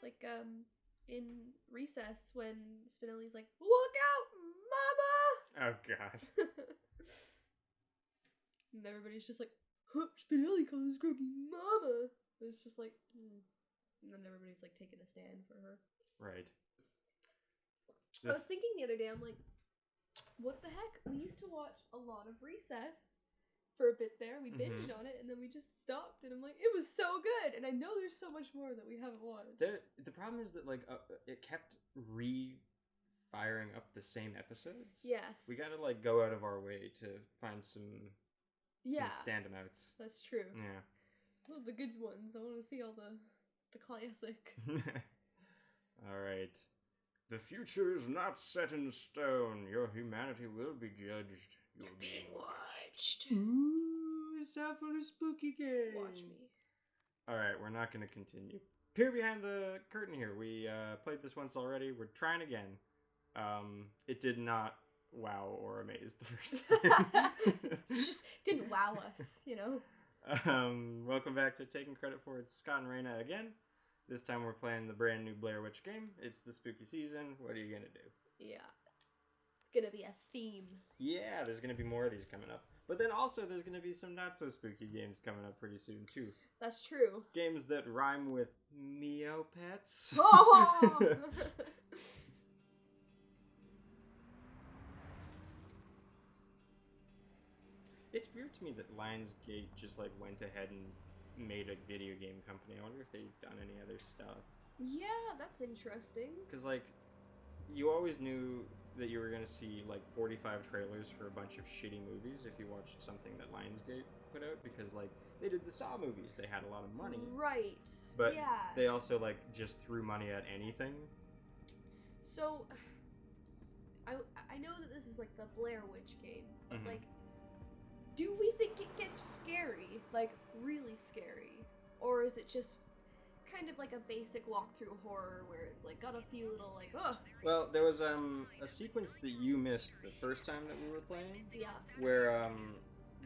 like in Recess when Spinelli's like, "Look out, Mama!" Oh God. And everybody's just like, huh, Spinelli calls his Grogi Mama. And it's just like, and then everybody's like taking a stand for her. Right. I was thinking the other day, I'm like, what the heck? We used to watch a lot of Recess for a bit there. We binged on it, and then we just stopped. And I'm like, it was so good. And I know there's so much more that we haven't watched. The problem is that like it kept firing up the same episodes. Yes. We gotta like go out of our way to find some stand-outs. That's true. Yeah. Oh, the good ones. I want to see all the classic. All right. The future is not set in stone. Your humanity will be judged. You're being watched. Ooh, it's time for the spooky game. Watch me. All right, we're not going to continue. Peer behind the curtain here. We played this once already. We're trying again. It did not wow or amaze the first time. It just didn't wow us, you know? Welcome back to Taking Credit For. It's Scott and Raina again. This time we're playing the brand new Blair Witch game. It's the spooky season. What are you going to do? Yeah. It's going to be a theme. Yeah, there's going to be more of these coming up. But then also there's going to be some not so spooky games coming up pretty soon too. That's true. Games that rhyme with meow pets. Oh! It's weird to me that Lionsgate just like went ahead and made a video game company. I wonder if they've done any other stuff. Yeah, that's interesting. Because like, you always knew that you were going to see like 45 trailers for a bunch of shitty movies if you watched something that Lionsgate put out, because like they did the Saw movies. They had a lot of money. Right. But yeah. they also like just threw money at anything. So I know that this is like the Blair Witch game, but like, do we think it gets scary? Like, really scary? Or is it just kind of like a basic walkthrough horror where it's like got a few little like, ugh? Well, there was a sequence that you missed the first time that we were playing. Yeah. Where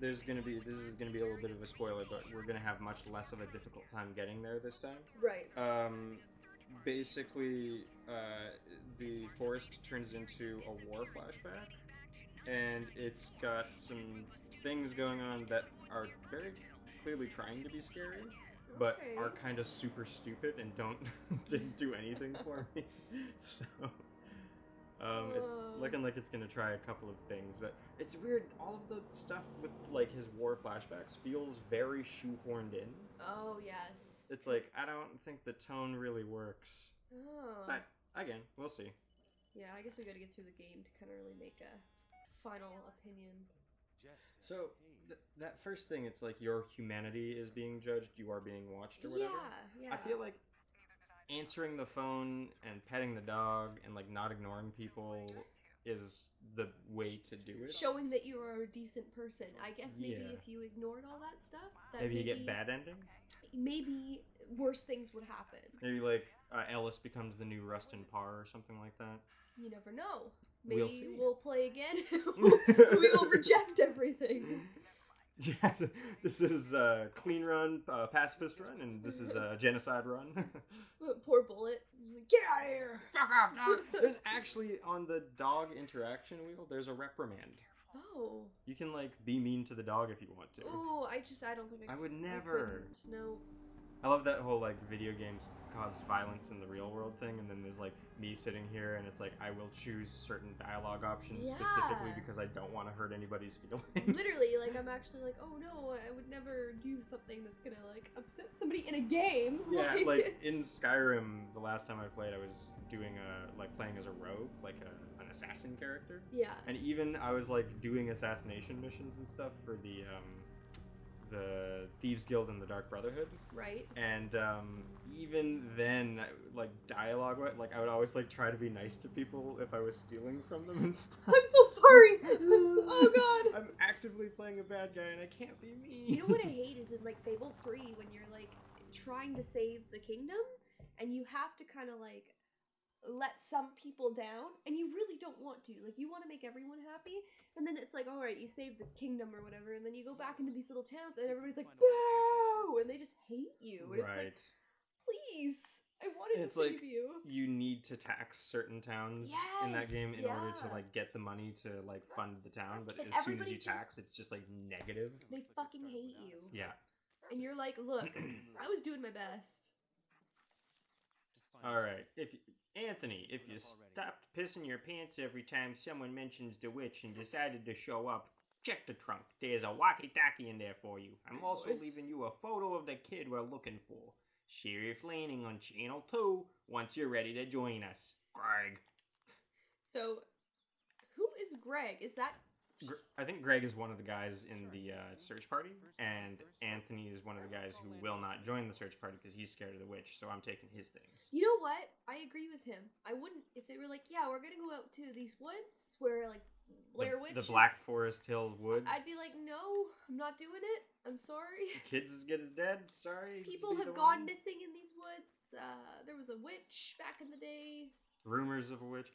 this is gonna be a little bit of a spoiler, but we're gonna have much less of a difficult time getting there this time. Right. Basically, the forest turns into a war flashback, and it's got some things going on that are very clearly trying to be scary, but are kind of super stupid and didn't do anything for me. So it's looking like it's gonna try a couple of things, but it's weird. All of the stuff with like his war flashbacks feels very shoehorned in. Oh yes. It's like, I don't think the tone really works. Oh. But again, we'll see. Yeah, I guess we gotta get through the game to kind of really make a final opinion. So, that first thing, it's like your humanity is being judged, you are being watched or whatever. Yeah. I feel like answering the phone and petting the dog and like not ignoring people is the way to do it. Showing that you are a decent person. I guess maybe if you ignored all that stuff, that maybe you get bad ending? Maybe worse things would happen. Maybe like Ellis becomes the new Rustin Parr or something like that. You never know. Maybe We'll see. We'll play again. We will reject everything. Yeah, this is clean run, pacifist run, and this is genocide run. Poor Bullet. He's like, get out of here! Fuck off, dog! There's actually, on the dog interaction wheel, there's a reprimand. Oh. You can, like, be mean to the dog if you want to. Oh, I don't think I would never. No. I love that whole, like, video games cause violence in the real world thing, and then there's, like, me sitting here, and it's like, I will choose certain dialogue options specifically because I don't want to hurt anybody's feelings. Literally, like, I'm actually like, oh no, I would never do something that's gonna, like, upset somebody in a game. Yeah, like, in Skyrim, the last time I played, I was doing playing as a rogue, like an assassin character. Yeah. And even I was, like, doing assassination missions and stuff for the Thieves Guild and the Dark Brotherhood. Right. And even then, like, dialogue, like, I would always, like, try to be nice to people if I was stealing from them and stuff. I'm so sorry! Oh god! I'm actively playing a bad guy and I can't be mean. You know what I hate is in, like, Fable 3, when you're, like, trying to save the kingdom, and you have to kind of, like, let some people down, and you really don't want to. Like, you want to make everyone happy, and then it's like, alright, you saved the kingdom or whatever, and then you go back into these little towns, and everybody's like, boo! And they just hate you. And it's like, please, I wanted it's to like save you. you need to tax certain towns in that game in order to like get the money to like fund the town, but as soon as you tax, it's just like negative. They fucking hate you. Yeah. And you're like, look, I was doing my best. All right, Anthony, if you stopped pissing your pants every time someone mentions the witch and decided to show up, check the trunk. There's a walkie-talkie in there for you. I'm also leaving you a photo of the kid we're looking for. Sheriff Lanning on Channel 2 once you're ready to join us. Greg. So, who is Greg? Is that... I think Greg is one of the guys in the search party, and Anthony is one of the guys who will not join the search party because he's scared of the witch, so I'm taking his things. You know what? I agree with him. I wouldn't... If they were like, yeah, we're gonna go out to these woods where, like, Blair Witch The Black Forest Hill Woods. I'd be like, no, I'm not doing it. I'm sorry. Kids as good as dead. Sorry. People have gone missing in these woods. There was a witch back in the day. Rumors of a witch.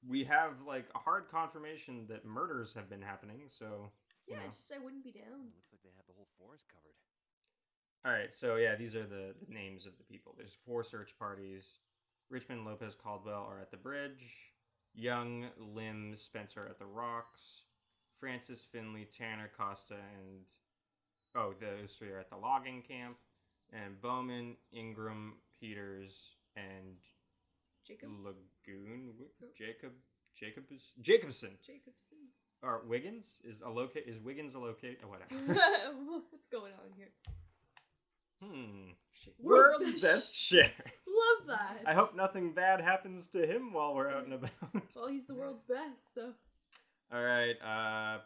We have like a hard confirmation that murders have been happening. So yeah, I wouldn't be down. Looks like they have the whole forest covered. All right. So yeah, these are the names of the people. There's 4 search parties. Richmond, Lopez, Caldwell are at the bridge. Young, Lim, Spencer at the rocks. Francis, Finley, Tanner, Costa, and those 3 are at the logging camp. And Bowman, Ingram, Peters, and Lagoon, Jacobson. Or Wiggins is Wiggins a locate? Oh, whatever. What's going on here? World's best share. Love that. I hope nothing bad happens to him while we're out and about. Well, he's the world's best, so. All right,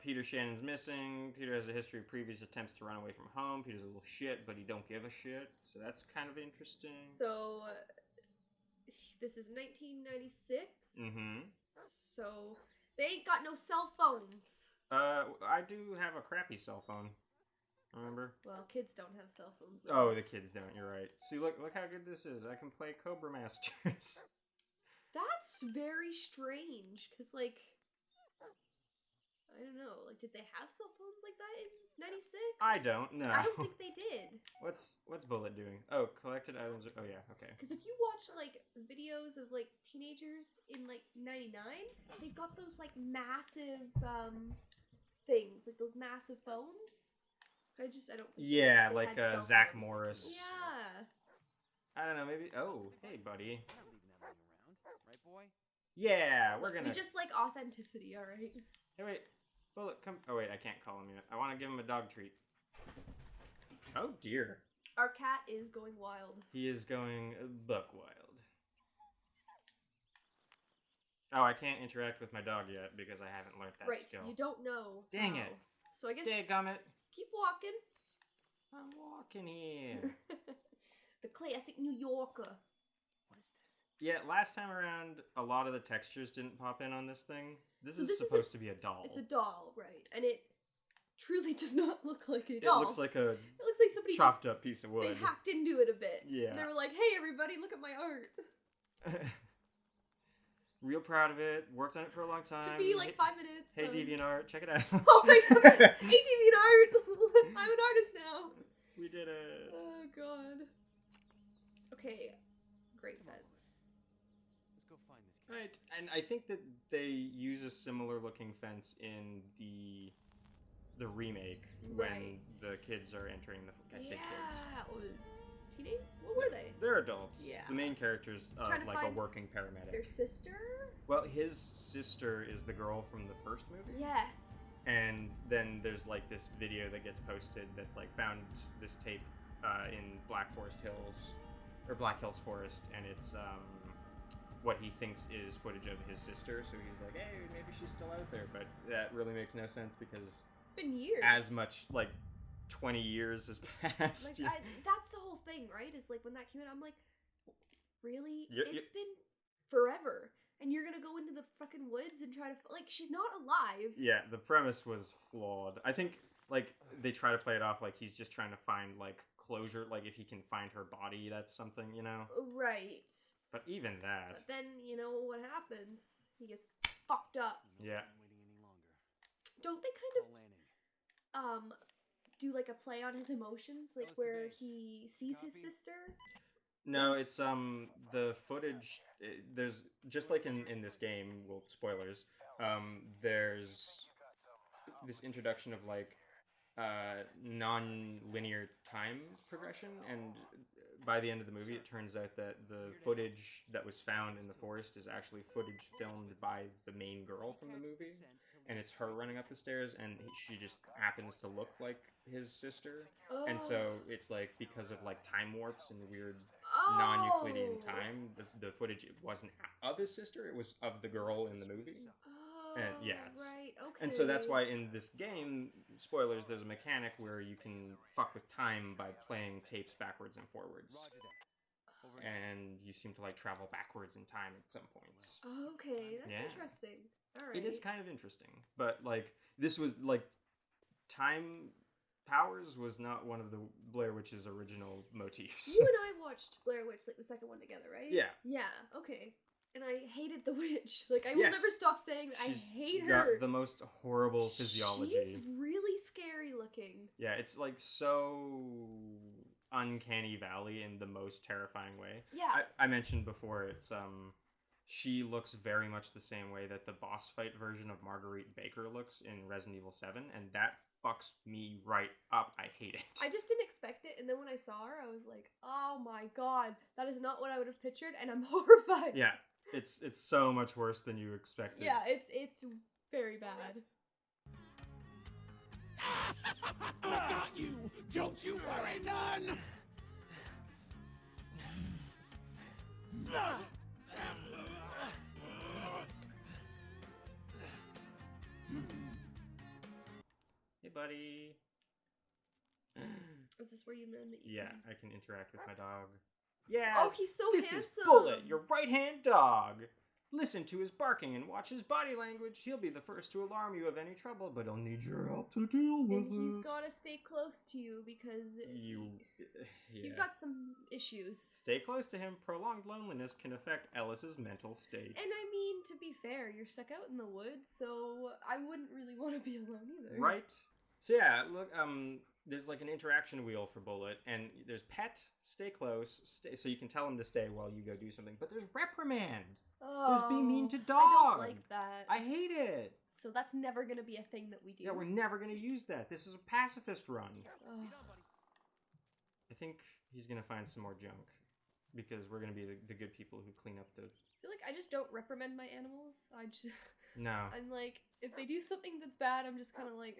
Peter Shannon's missing. Peter has a history of previous attempts to run away from home. Peter's a little shit, but he don't give a shit. So that's kind of interesting. So, this is 1996. Mm-hmm. So, they ain't got no cell phones. I do have a crappy cell phone. Remember? Well, kids don't have cell phones. Oh, the kids don't. You're right. See, look how good this is. I can play Cobra Masters. That's very strange, because, like, I don't know. Like, did they have cell phones like that in 96? I don't know. I don't think they did. What's Bullet doing? Oh, collected items. Oh, yeah, okay. Because if you watch, like, videos of, like, teenagers in, like, 99, they've got those, like, massive, things. Like, those massive phones. I don't think yeah, like Zach Morris. Yeah. I don't know, maybe. Oh, hey, buddy. We're not leaving that laying around, right, boy? Yeah, we're gonna. We just like authenticity, all right? Hey, wait. Bullet, come. Oh, wait, I can't call him yet. I want to give him a dog treat. Oh, dear. Our cat is going wild. He is going buck wild. Oh, I can't interact with my dog yet because I haven't learned that skill. Right, you don't know. Dang it. So I guess. Dadgummit. Keep walking. I'm walking here. The classic New Yorker. What is this? Yeah, last time around, a lot of the textures didn't pop in on this thing. This is supposed to be a doll. It's a doll, right? And it truly does not look like a It doll. looks like somebody chopped up piece of wood. They hacked into it a bit. Yeah. And they were like, "Hey, everybody, look at my art." Real proud of it. Worked on it for a long time. Took me like 5 minutes. Hey, DeviantArt, check it out. Oh my god! Hey, DeviantArt! I'm an artist now. We did it. Oh god. Okay, great fence. Let's go find this kid. Right, and I think that they use a similar looking fence in the remake when the kids are entering the. I say kids. Teenage? What were they? They're adults. Yeah. The main character's like a working paramedic. Their sister? Well, his sister is the girl from the first movie. Yes. And then there's like this video that gets posted that's like found this tape in Black Hills Forest, and it's what he thinks is footage of his sister. So he's like, hey, maybe she's still out there, but that really makes no sense because been years. As much like 20 years has passed. Like, that's the whole thing, right? Is like when that came out, I'm like, really? It's been forever. And you're gonna go into the fucking woods and try to like she's not alive. Yeah, the premise was flawed. I think like they try to play it off like he's just trying to find like closure, like if he can find her body, that's something, you know? Right. But even that. But then you know what happens? He gets fucked up. Yeah. Waiting any longer. Don't they kind of do like a play on his emotions, like where he sees his sister? No, it's the footage. There's just like in this game. Well, spoilers. There's this introduction of like non-linear time progression, and by the end of the movie, it turns out that the footage that was found in the forest is actually footage filmed by the main girl from the movie, and it's her running up the stairs, and she just happens to look like his sister, and so it's like because of like time warps and weird non-Euclidean time, the footage it wasn't of his sister, it was of the girl in the movie. And yeah, right, okay. and so that's why in this game, spoilers, there's a mechanic where you can fuck with time by playing tapes backwards and forwards. Roger that. Over. And you seem to like travel backwards in time at some points. Okay, that's Yeah. interesting. All right. It is kind of interesting, but like this was like time powers was not one of the Blair Witch's original motifs. You and I watched Blair Witch, like the second one together, right? Yeah. Yeah, okay. And I hated the witch. Like, I will Yes. never stop saying that. She's I hate got her. the most horrible physiology. She's really scary looking. Yeah, it's like so uncanny valley in the most terrifying way. Yeah. I mentioned before it's she looks very much the same way that the boss fight version of Marguerite Baker looks in Resident Evil 7, and that fucks me right up. I hate it. I just didn't expect it, and then when I saw her, I was like, oh my god, that is not what I would have pictured, and I'm horrified. Yeah, it's so much worse than you expected. Yeah, it's very bad. I got you! Don't you worry none! Hey, buddy. Is this where you learn that you Yeah, can... I can interact with my dog. Yeah. Oh, he's so this handsome! is Bullet, your right-hand dog. Listen to his barking and watch his body language. He'll be the first to alarm you of any trouble, but he'll need your help to deal with And he's it. gotta stay close to you because you've got some issues. Stay close to him. Prolonged loneliness can affect Ellis's mental state. And I mean, to be fair, you're stuck out in the woods, so I wouldn't really want to be alone either. Right? So yeah, look, there's like an interaction wheel for Bullet, and there's pet, stay close, so you can tell him to stay while you go do something. But there's reprimand. Oh, There's being mean to dog. I don't like that. I hate it. So that's never gonna be a thing that we do. Yeah, we're never gonna use that. This is a pacifist run. Ugh. I think he's gonna find some more junk because we're gonna be the good people who clean up the. I feel like I just don't reprimand my animals. No. I'm like, if they do something that's bad, I'm just kind of like,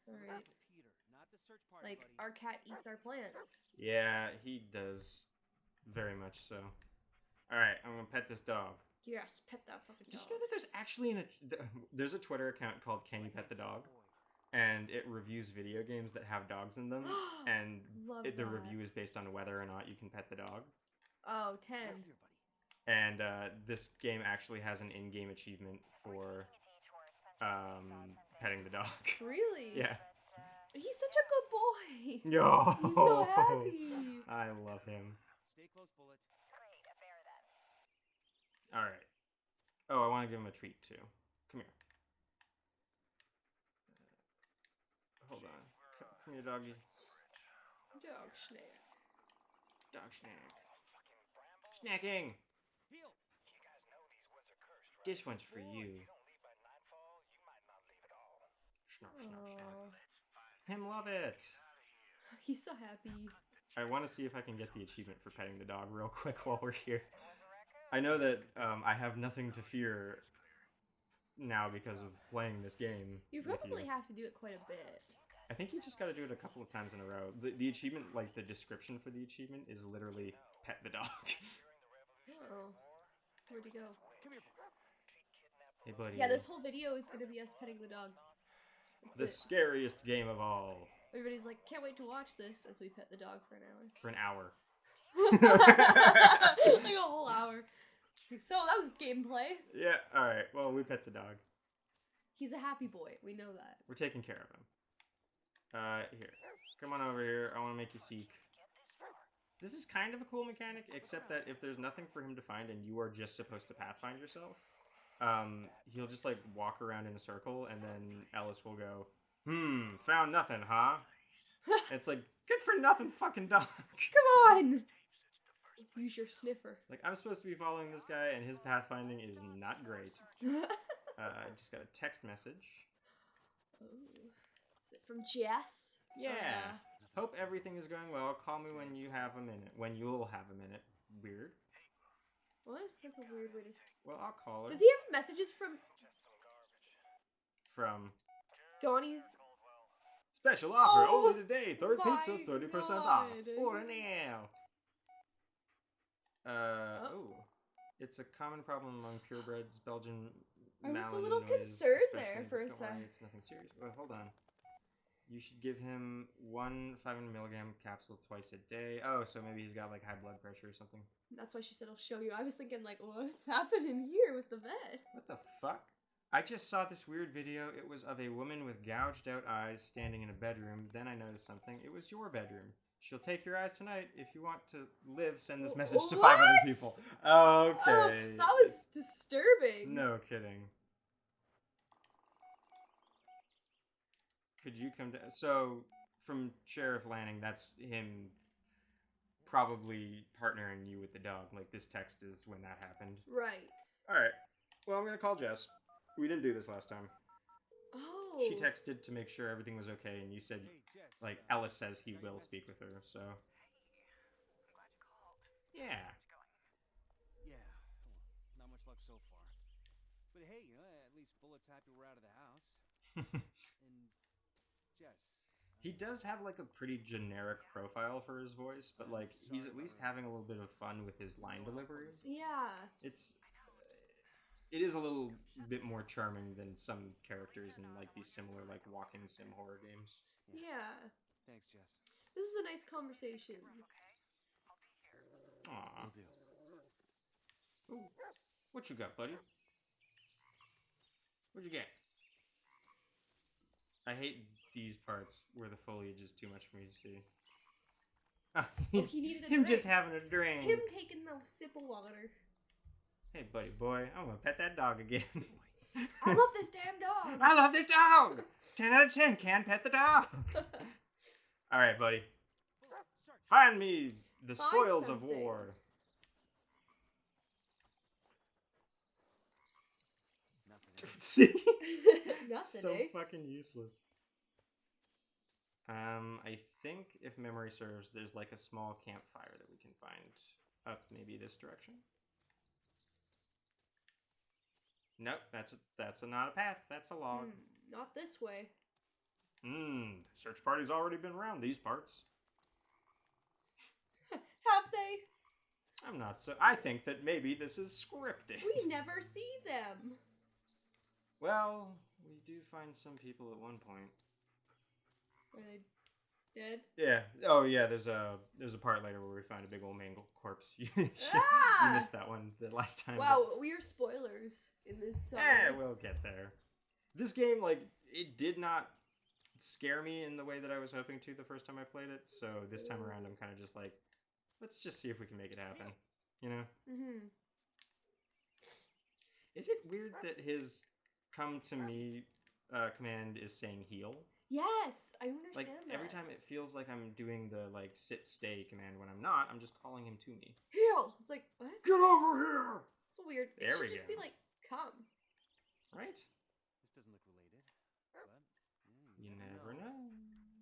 all right. Peter, not the search party, Like, buddy. our cat eats our plants. Yeah, he does. Very much so. Alright, I'm gonna pet this dog. Yes, pet that fucking Did dog. you know that there's actually there's a Twitter account called Can You Pet the Dog? And it reviews video games that have dogs in them. And Love the that. review is based on whether or not you can pet the dog. Oh, 10. Right here, buddy. And this game actually has an in-game achievement for petting the dog. Really? Yeah. He's such a good boy. Yo. He's so happy. I love him. Stay close, Bullet. All right. Oh, I want to give him a treat too. Come here. Hold on. Come here, doggy. Dog snack. Dog snack. Snacking. Heel. This one's for you. Snarf, snarf, snarf. Him love it. He's so happy. I want to see if I can get the achievement for petting the dog real quick while we're here. I know that I have nothing to fear now because of playing this game. You with probably have to do it quite a bit. I think you just got to do it a couple of times in a row. The achievement, like the description for the achievement, is literally pet the dog. Oh. Where'd he go? Come here, buddy. Hey, buddy. Yeah, this whole video is gonna be us petting the dog. That's The it. scariest game of all. Everybody's like, can't wait to watch this as we pet the dog for an hour. For an hour. Like a whole hour. So that was gameplay. Yeah, alright. Well, we pet the dog. He's a happy boy. We know that. We're taking care of him. Here. Come on over here. I want to make you seek. This is kind of a cool mechanic, except that if there's nothing for him to find and you are just supposed to pathfind yourself, he'll just like walk around in a circle and then Ellis will go, found nothing, huh? It's like, good for nothing fucking dog. Come on! Use your sniffer. Like, I'm supposed to be following this guy, and his pathfinding is not great. I just got a text message. Oh. Is it from Jess? Yeah. Hope everything is going well. Call me when you have a minute. When you'll have a minute. Weird. What? That's a weird way to say. Well, I'll call her. Does he have messages from Donnie's? Special offer Oh, only today. Third my pizza, 30% off. God. Order now. It's a common problem among purebreds, Belgian. I was a Malinois, little concerned there especially. for a Don't sec. worry, it's nothing serious. Wait, hold on. You should give him one 500 milligram capsule twice a day. Oh, so maybe he's got like high blood pressure or something. That's why she said I'll show you. I was thinking like, what's happening here with the vet? What the fuck? I just saw this weird video. It was of a woman with gouged out eyes standing in a bedroom. Then I noticed something. It was your bedroom. She'll take your eyes tonight. If you want to live, send this message to 500 people. Okay. Oh, that was disturbing. No kidding. Could you come down? So, from Sheriff Lanning, that's him probably partnering you with the dog. Like, this text is when that happened. Right. Alright. Well, I'm going to call Jess. We didn't do this last time. Oh. She texted to make sure everything was okay, and you said, Hey, Jess. like, Ellis says he will speak with her, so. Yeah. Yeah. Well, not much luck so far. But hey, at least Bullet's happy we're out of the house. And Jess. He does have, like, a pretty generic profile for his voice, but, like, he's at least having a little bit of fun with his line delivery. Yeah. It is a little bit more charming than some characters in, like, these similar, like, walking sim horror games. Yeah. Thanks, Jess. This is a nice conversation. Aw. Will do. Ooh. What you got, buddy? What'd you get? I hate these parts where the foliage is too much for me to see. Oh, he needed a him drink. just having a drink. Him taking a sip of water. Hey, buddy boy, I'm gonna pet that dog again. I love this damn dog. I love this dog. 10 out of 10. Can't pet the dog. All right, buddy. Find me the Find spoils of something. war. Nothing. See? Nothing, So eh? fucking useless. I think if memory serves, there's like a small campfire that we can find up maybe this direction. Nope, that's not a path. That's a log. Not this way. Search party's already been around these parts. Have they? I'm not so. I think that maybe this is scripted. We never see them. Well, we do find some people at one point. Are they dead? Yeah. Oh, yeah. There's a part later where we find a big old mangled corpse. You missed that one the last time. Wow, we are spoilers in this song. Yeah, we'll get there. This game, like, it did not scare me in the way that I was hoping to the first time I played it. So this time around, I'm kind of just like, let's just see if we can make it happen. You know? Mm-hmm. Is it weird that his come to me command is saying heal? Yes, I understand Like, that. every time it feels like I'm doing the, like, sit, stay command when I'm not, I'm just calling him to me. Heal! It's like, what? Get over here! It's weird. There It we should just go. be like, come. Right? This doesn't look related. But You never know.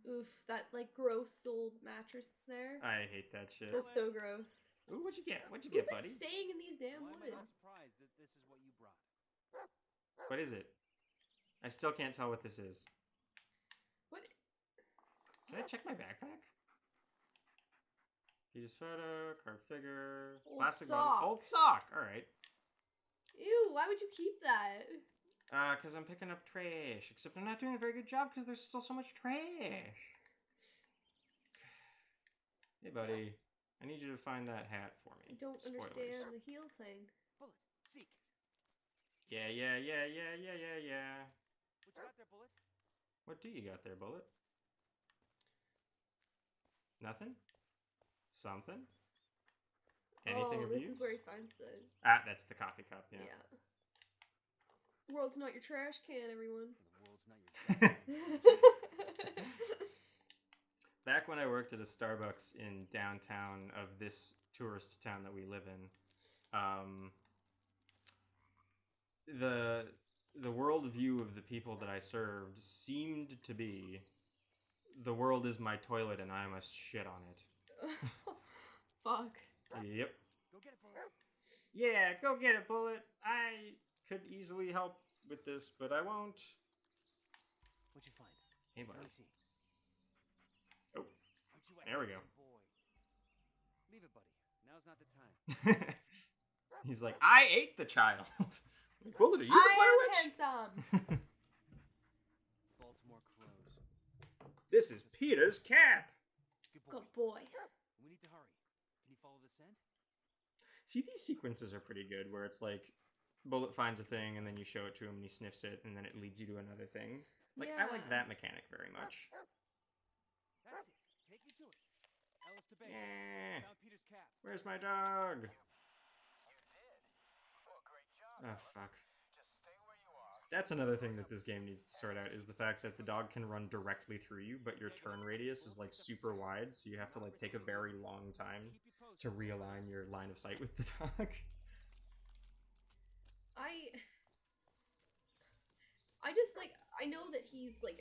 Oof, that, like, gross old mattress there. I hate that shit. That's so gross. Ooh, what'd you get? What'd you Who's get, been buddy? staying in these damn Why am I not woods? surprised that this is what you brought? What is it? I still can't tell what this is. What? Can I check my backpack? Peter's photo, card figure, Old plastic sock. bottle. Old sock! Alright. Ew, why would you keep that? Because I'm picking up trash. Except I'm not doing a very good job because there's still so much trash. Hey, buddy. I need you to find that hat for me. I don't Spoilers. understand the heal thing. Bullet, seek. Yeah. What you got there, Bullet? What do you got there, Bullet? Nothing? Something? Anything of this use? is where he finds the... Ah, that's the coffee cup, yeah. Yeah. The world's not your trash can, everyone. The world's not your Back when I worked at a Starbucks in downtown of this tourist town that we live in, the worldview of the people that I served seemed to be, the world is my toilet and I must shit on it. Fuck. Yep. Go get it, Bullet. Yeah, go get it, Bullet. I could easily help with this, but I won't. What'd you find? Hey, Let buddy. me see. Oh, Aren't you a there we go. handsome boy? Leave it, buddy. Now's not the time. He's like, I ate the child. Bullet, are you the I Blair am Witch? handsome. Baltimore crows. This is Peter's cat. Good boy. Good boy. We need to hurry. Can you follow the scent? See, these sequences are pretty good, where it's like, Bullet finds a thing, and then you show it to him, and he sniffs it, and then it leads you to another thing. Like, I like Yeah. that mechanic very much. That's it. Take me to it. Ellis to base. Yeah. Found Peter's cap. Where's my dog? Oh, fuck. That's another thing that this game needs to sort out, is the fact that the dog can run directly through you, but your turn radius is, like, super wide, so you have to, like, take a very long time Keep you posted. to realign your line of sight with the dog. I just like, I know that he's like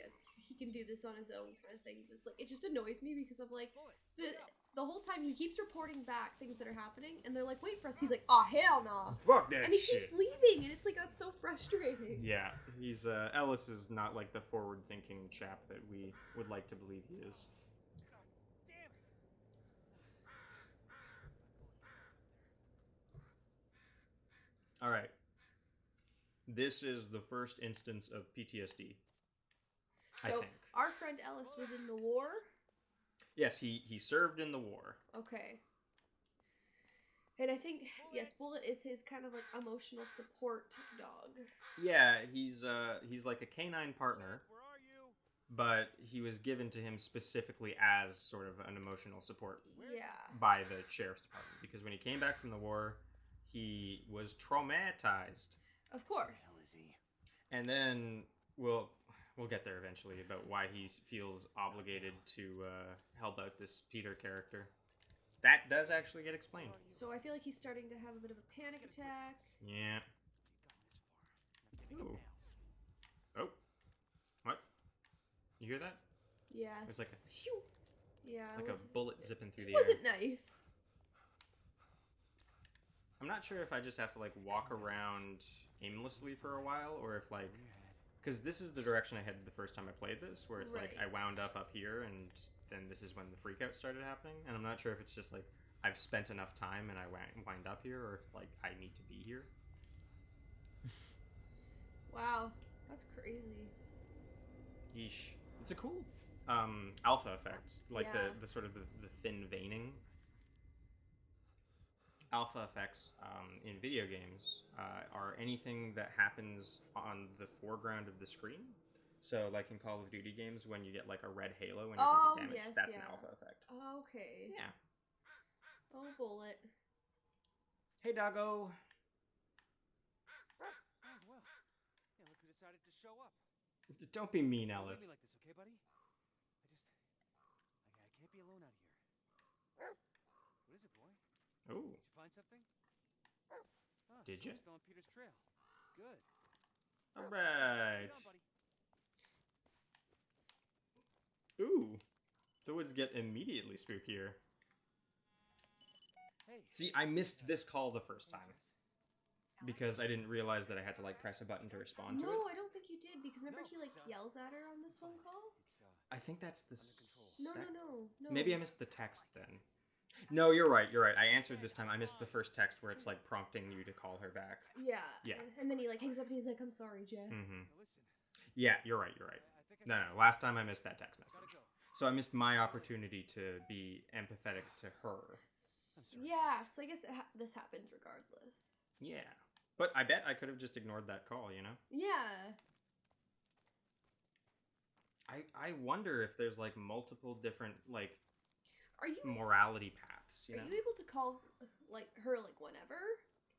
he can do this on his own kind of thing. It's like, it just annoys me because I'm like, Bullet. the whole time he keeps reporting back things that are happening, and they're like, wait for us. He's like, oh hell no, Fuck that and he shit. keeps leaving, and it's like, that's so frustrating. Yeah, he's, Ellis is not, like, the forward-thinking chap that we would like to believe he is. God damn it. Alright. This is the first instance of PTSD, I So think. our friend Ellis was in the war. Yes, he served in the war. Okay. And I think, yes, Bullet is his kind of like emotional support dog. Yeah, he's like a canine partner, Where are you? but he was given to him specifically as sort of an emotional support Yeah. by the sheriff's department, because when he came back from the war, he was traumatized. Of Hell course. is he? And then we'll get there eventually about why he feels obligated to help out this Peter character. That does actually get explained. So I feel like he's starting to have a bit of a panic attack. Yeah. We've gotten this far. Now get it Ooh. now. Oh. What? You hear that? Yes. There's like a Phew. Yeah. like a bullet zipping through the It air. wasn't nice. I'm not sure if I just have to like walk around aimlessly for a while, or if like, because this is the direction I headed the first time I played this, where it's like I Right. wound up here, and then this is when the freakout started happening, and I'm not sure if it's just like I've spent enough time and I wind up here, or if like I need to be here. Wow. That's crazy. Yeesh. It's a cool alpha effect, like Yeah. the sort of the thin veining. Alpha effects in video games are anything that happens on the foreground of the screen. So, like in Call of Duty games, when you get like a red halo when you're Oh, taking damage, yes, that's an yeah. alpha effect. Okay. Yeah. Oh, Bullet. Hey, doggo. Oh, well. Yeah, look who decided to show up. Don't be mean, Don't leave Ellis. me like this, okay, buddy? I can't be alone out here. What is it, boy? Oh, Did you find something? Oh, Did so ya? we're still on Peter's trail. Good. all right. Get on, buddy. Ooh, the woods get immediately spookier. Hey. See, I missed this call the first Hey, time Jess. because I didn't realize that I had to like press a button to respond to No, it. I don't think you did, because remember No, he like it's, yells at her on this phone call? It's I think that's the Under No. Maybe I missed the text then. No, you're right. I answered this time. I missed the first text where it's like prompting you to call her back. Yeah. Yeah. And then he like hangs up and he's like, I'm sorry, Jess. Mm-hmm. Now listen. Yeah, you're right. I think I No, said last time I missed that text Gotta message. go. So I missed my opportunity to be empathetic to her. sorry, Yeah, so I guess this happened regardless. Yeah. But I bet I could have just ignored that call, you know? Yeah. I wonder if there's like multiple different like Are you morality paths, you are know? you able to call like her like whenever?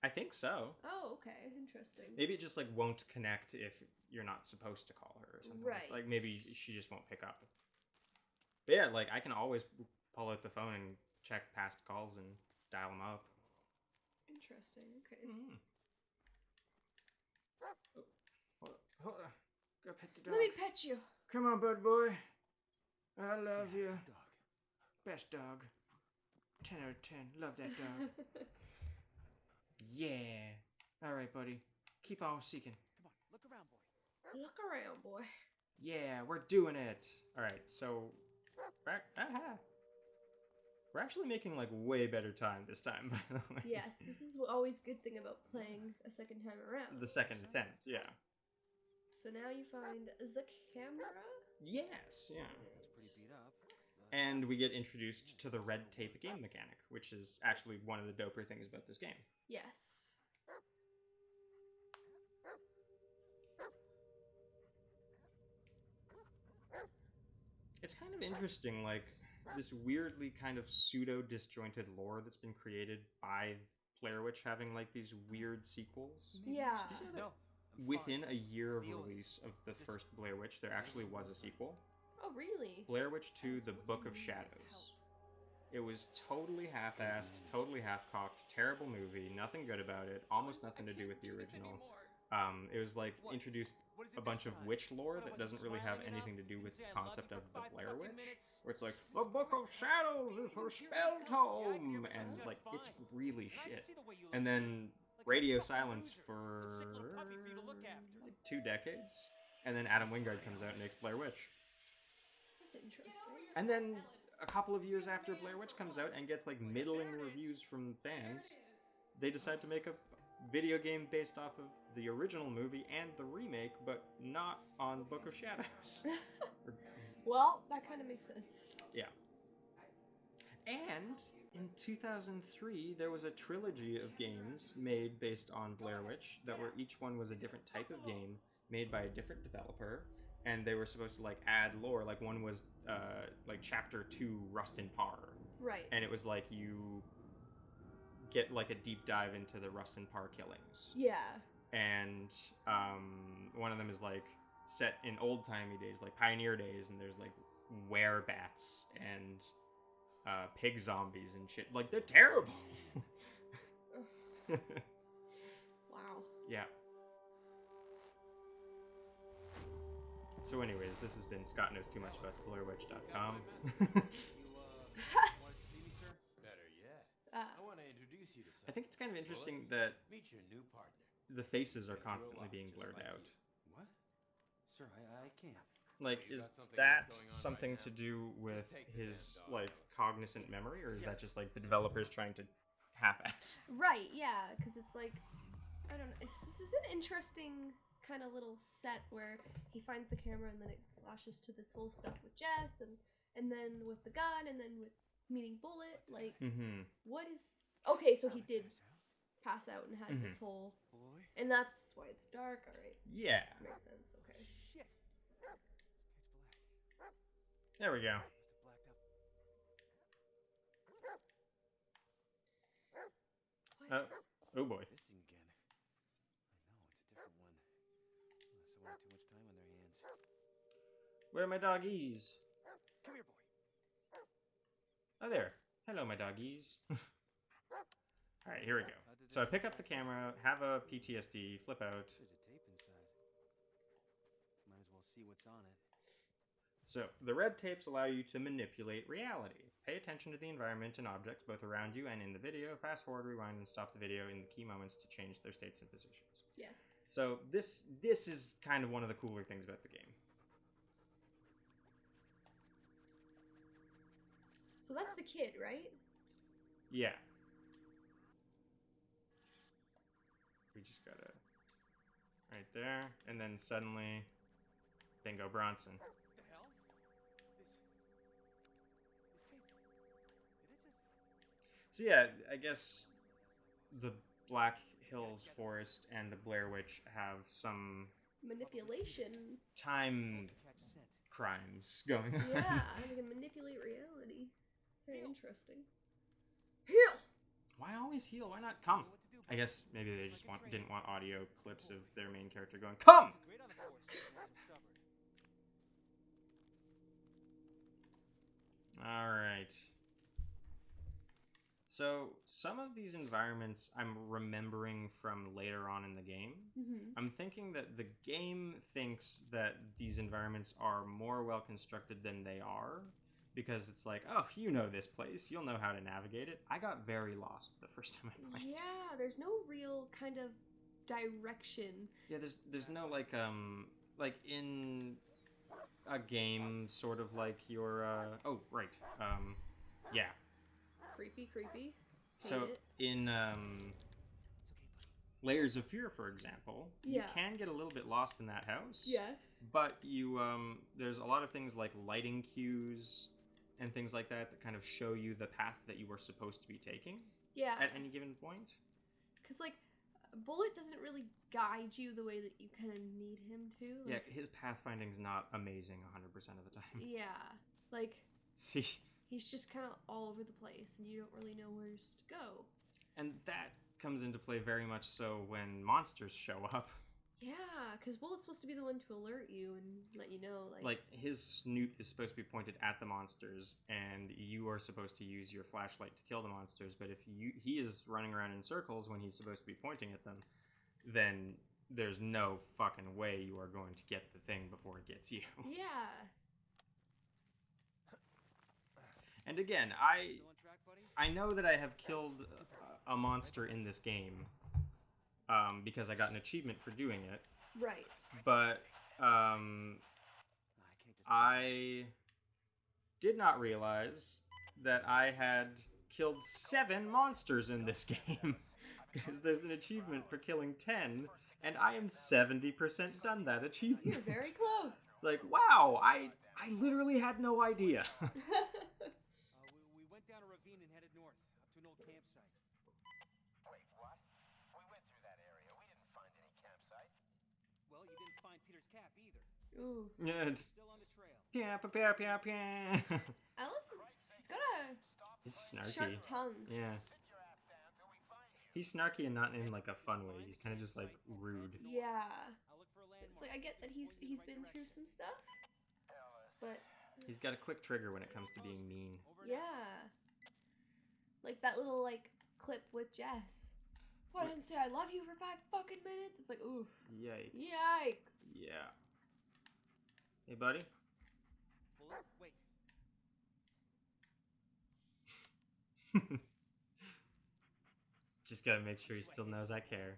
I think so. Oh, okay, interesting. Maybe it just like won't connect if you're not supposed to call her or something. Right. Like maybe she just won't pick up. But yeah, like I can always pull out the phone and check past calls and dial them up. Interesting. Okay. Mm. Hold on. Go pet the dog. Let me pet you. Come on, bud boy. I love you. Good dog. Best dog. 10 out of 10. Love that dog. Yeah. All right, buddy. Keep on seeking. Come on, look around, boy. Look around, boy. Yeah, we're doing it. All right, so we're actually making like way better time this time, by the way. Yes, this is always good thing about playing a second time around. The second attempt, yeah. So now you find the camera. Yes, yeah. It's pretty beat up. And we get introduced to the red tape game mechanic, which is actually one of the doper things about this game. Yes. It's kind of interesting, like, this weirdly kind of pseudo-disjointed lore that's been created by Blair Witch having, like, these weird sequels. Yeah. Did you know that No. I'm within fine. a year of Deal. release of the first Blair Witch, there actually was a sequel? Oh, really? Blair Witch 2, The Book of Shadows. It was totally half-assed, totally half-cocked, terrible movie, nothing good about it, almost nothing to do with the original. It was like introduced a bunch of witch lore that doesn't really have anything to do with the concept of the Blair Witch, where it's like, the Book of Shadows is her spell tome, and like, it's really shit. And then radio silence for like 2 decades, and then Adam Wingard comes out and makes Blair Witch. That's interesting. And then a couple of years after Blair Witch comes out and gets like middling reviews from fans, they decide to make a video game based off of the original movie and the remake, but not on Book of Shadows. Well, that kind of makes sense. Yeah. And in 2003, there was a trilogy of games made based on Blair Witch that were each one was a different type of game made by a different developer, and they were supposed to like add lore. Like one was like Chapter 2 Rust and Parr, Right. and it was like you get like a deep dive into the Rust and Parr killings. Yeah. And one of them is like set in old-timey days, like pioneer days, and there's like werebats and pig zombies and shit. Like, they're terrible. Wow. Yeah. So anyways, this has been Scott Knows Too Much About the BlairWitch.com. Want to see me, sir? Better yet, Uh, I want to introduce you to I someone. think it's kind of interesting that Meet your new partner. the faces are constantly being blurred Just like out. What? Sir, I can't. Like, You is got something that that's going on something right to now? do with take the his, damn dog like, out. cognizant memory, or is that Yes. just, like, the developers trying to half-ass? right, yeah, because it's like, I don't know. This is an interesting kind of little set where he finds the camera and then it flashes to this whole stuff with Jess and then with the gun and then with meeting Bullet. Like, Mm-hmm. what is... Okay, so he did pass out and had this whole... Boy. And that's why it's dark, alright. Yeah. Makes sense, okay. Shit. It's pitch black. There we go. Must have blacked out. What? Oh boy. This thing again. I know, it's a different one. Unless someone had too much time on their hands. Where are my doggies? Come here, boy. Oh, there. Hello, my doggies. Alright, here we go. So I pick up the camera, have a PTSD, flip out. There's a tape inside. Might as well see what's on it. So, the red tapes allow you to manipulate reality. Pay attention to the environment and objects both around you and in the video. Fast forward, rewind, and stop the video in the key moments to change their states and positions. Yes. So, this is kind of one of the cooler things about the game. So that's the kid, right? Yeah. We just gotta... Right there, and then suddenly... Bingo Bronson. What the hell? This tape. Did it just... So yeah, I guess the Black Hills Forest and the Blair Witch have some Manipulation. time Catch a scent. crimes going on. Yeah, I can manipulate reality. Very interesting. Heal! Why always heal? Why not come? Know what to do, I boy. guess maybe they just didn't want audio clips of their main character going, come! Great on the force. Not so stubborn. Alright. So some of these environments I'm remembering from later on in the game. Mm-hmm. I'm thinking that the game thinks that these environments are more well constructed than they are, because it's like, oh, you know this place, you'll know how to navigate it. I got very lost the first time I played. Yeah, there's no real kind of direction. Yeah, there's no like in a game sort of like your oh right yeah. Creepy. Hate So it. in Layers of Fear, for example, you Yeah. can get a little bit lost in that house. Yes. But you there's a lot of things like lighting cues and things like that that kind of show you the path that you were supposed to be taking Yeah. at any given point. Because, like, Bullet doesn't really guide you the way that you kind of need him to. Yeah, Like, his pathfinding's not amazing 100% of the time. yeah. Like, See, he's just kind of all over the place, and you don't really know where you're supposed to go. and that comes into play very much so when monsters show up. Yeah, because Bullet's supposed to be the one to alert you and let you know, Like, his snoot is supposed to be pointed at the monsters, and you are supposed to use your flashlight to kill the monsters, but if he is running around in circles when he's supposed to be pointing at them, then there's no fucking way you are going to get the thing before it gets you. Yeah. And again, Still on track, buddy? I know that I have killed a monster in this game, because I got an achievement for doing it, Right. but I can't just... I did not realize that I had killed 7 monsters in this game, because there's an achievement for killing 10, and I am 70% done that achievement. You're very close. It's like, wow, I literally had no idea. we went down a ravine and headed north, up to an old campsite. Wait, what? We went through that area. We didn't find any campsite. Well, you didn't find Peter's cap either. Ooh. Yeah, it's Still on the trail. pia. Alice he's got a He's snarky. sharp tongue. Yeah. Sit your ass down till we find you. He's snarky and not in like a fun way. He's kind of just like rude. Yeah. I'll look for a landmark. It's like, I get that he's been through some stuff, but He's got a quick trigger when it comes to being mean. yeah. Like that little, like, clip with Jess. Well, I didn't say I love you for 5 fucking minutes. It's like, oof. Yikes. Yikes. Yeah. Hey, buddy. Bullet, wait. Just gotta make sure he still knows I care.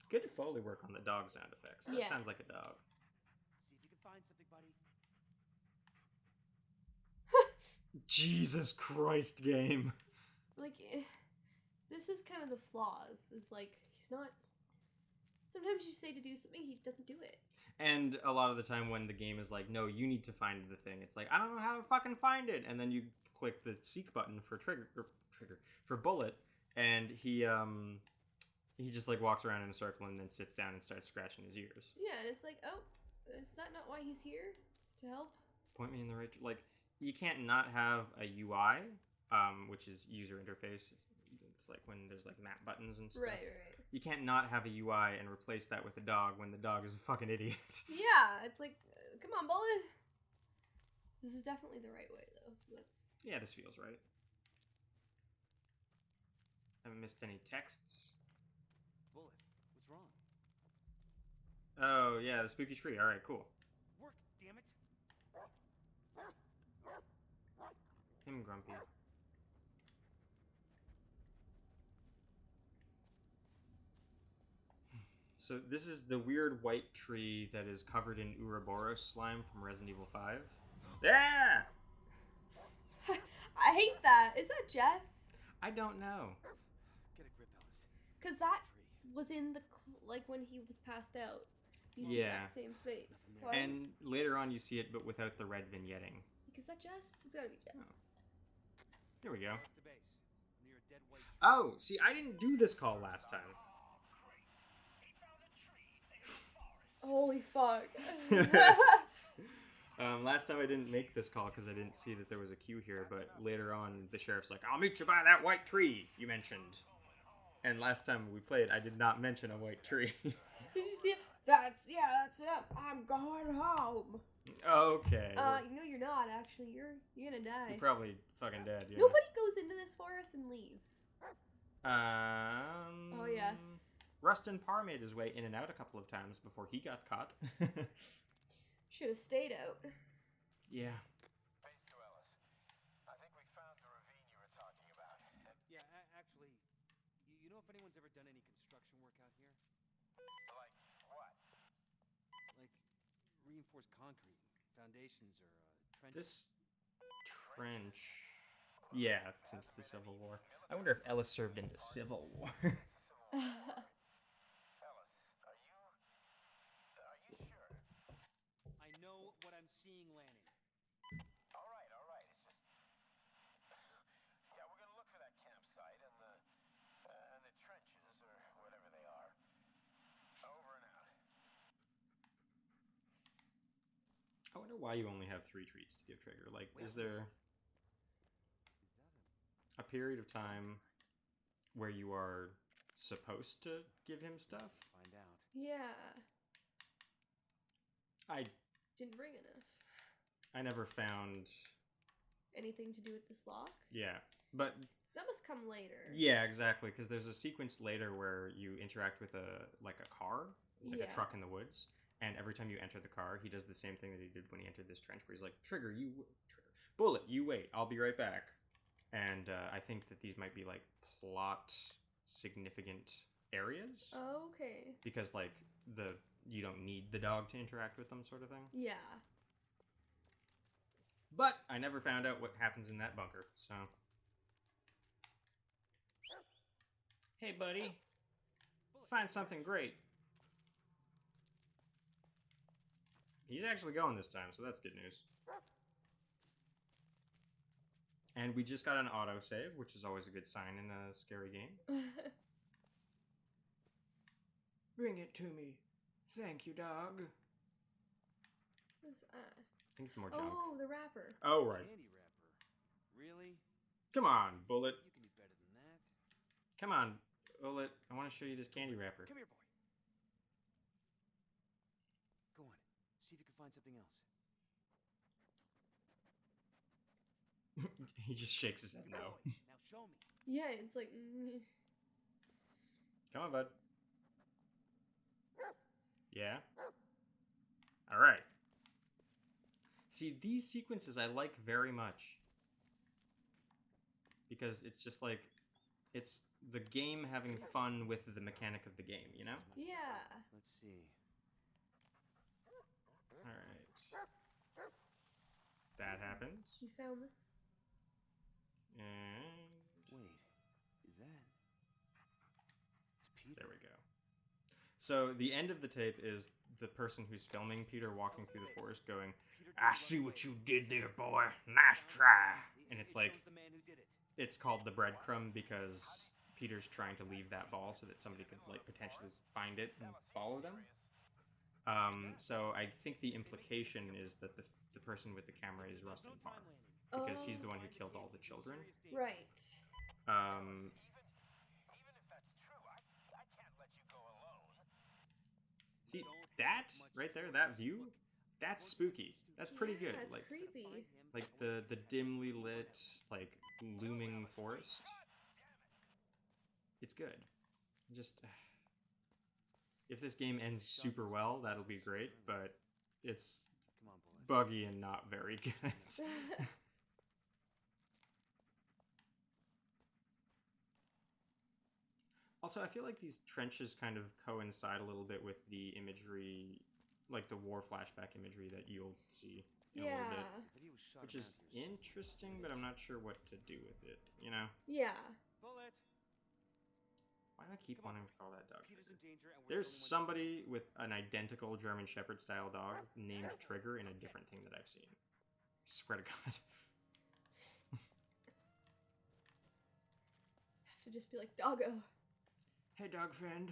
Good Foley work on the dog sound effects. That sounds like a Yes. dog. See if you can find something, buddy. Jesus Christ, game. Like, this is kind of the flaws. Is like, he's not. Sometimes you say to do something, he doesn't do it. And a lot of the time when the game is like, no, you need to find the thing, it's like, I don't know how to fucking find it. And then you click the seek button for for Bullet, and he just like walks around in a circle and then sits down and starts scratching his ears. Yeah, and it's like, oh, is that not why he's here? To help? Point me in the right... Like, you can't not have a UI, which is user interface. It's like when there's like map buttons and stuff. Right. You can't not have a UI and replace that with a dog when the dog is a fucking idiot. Yeah, it's like, come on, Bullet. This is definitely the right way, though, so that's... Yeah, this feels right. Haven't missed any texts. Bullet, what's wrong? Oh, yeah, the spooky tree. Alright, cool. Work, damn it. Him grumpy. So this is the weird white tree that is covered in Ouroboros slime from Resident Evil 5. Yeah! I hate that. Is that Jess? I don't know. Get a grip, Alice. Because that Tree. was in the, like, when he was passed out. You see Yeah. that same face. So And later on you see it, but without the red vignetting. is that Jess? It's gotta be Jess. Here we go. West to base, near a dead white tree. Oh, see, I didn't do this call last time. Holy fuck. Last time I didn't make this call because I didn't see that there was a queue here, but later on the sheriff's like, I'll meet you by that white tree you mentioned. And last time we played, I did not mention a white tree. Did you see it? That's it. I'm going home. Okay. No, you're not. Actually, you're gonna die. You're probably fucking dead. Yeah. Nobody goes into this forest and leaves. Oh yes. Rustin Parr made his way in and out a couple of times before he got caught. Should have stayed out. Yeah. Base to Ellis. I think we found the ravine you were talking about. Yeah, actually, you know if anyone's ever done any construction work out here? Like what? Like reinforced concrete, foundations, or trenches? This trench. Yeah, since the Civil War. I wonder if Ellis served in the Civil War. Ellis, are you sure? I know what I'm seeing, Lanning. All right. It's just, yeah, we're gonna look for that campsite and the trenches or whatever they are. Over and out. I wonder why you only have 3 treats to give Trigger. Like, is there a period of time where you are supposed to give him stuff? Find out. Yeah. I Didn't bring enough. never found. Anything to do with this lock? Yeah, but That must come later. yeah, exactly. Because there's a sequence later where you interact with a car, like a truck in the woods, and every time you enter the car, he does the same thing that he did when he entered this trench, where he's like, "Trigger, Bullet, you wait. I'll be right back." And I think that these might be like plot significant areas. Oh, okay. Because like you don't need the dog to interact with them, sort of thing. Yeah. But I never found out what happens in that bunker, so. Hey, buddy. Find something great. He's actually going this time, so that's good news. And we just got an autosave, which is always a good sign in a scary game. Bring it to me. Thank you, dog. What's that? I think it's more junk. Oh, the wrapper. Oh, right. Candy wrapper. Really? Come on, Bullet. You can do better than that. Come on, Bullet. I want to show you this candy wrapper. Come here, boy. Go on. See if you can find something else. He just shakes his head no. Boy, now show me. Yeah, it's like. Come on, bud. Yeah? Alright. See, these sequences I like very much. Because it's just like, it's the game having fun with the mechanic of the game, you know? Yeah. Let's see. Alright. That happens. You found this? And Wait, is that? It's Peter. there we go. So the end of the tape is the person who's filming Peter walking through the forest going, "I see what you did there, boy. Nice try." And it's like, shows the man who did it. it's called the breadcrumb because Peter's trying to leave that ball so that somebody could like potentially find it and follow them. So I think the implication is that the person with the camera is Rustin Parr because he's the one who killed all the children. Right. Even if that's true, I can't let you go alone. See that right there, that view, that's spooky. That's pretty good. Yeah, it's Like creepy. like the dimly lit, like looming forest. It's good. Just if this game ends super well, that'll be great, but it's Come on, Bullet. buggy and not very good. Also, I feel like these trenches kind of coincide a little bit with the imagery, like the war flashback imagery that you'll see in a little Yeah. bit. The video was shot Which is around here, so- interesting, but I'm not sure what to do with it, you know? Yeah. Bullet. Why do I keep Come on. wanting to call that dog Peter's Trigger? in danger, and we're There's the only ones- somebody with an identical German Shepherd style dog named Trigger in a different thing that I've seen. Swear to God. Have to just be like, doggo. Hey, dog friend.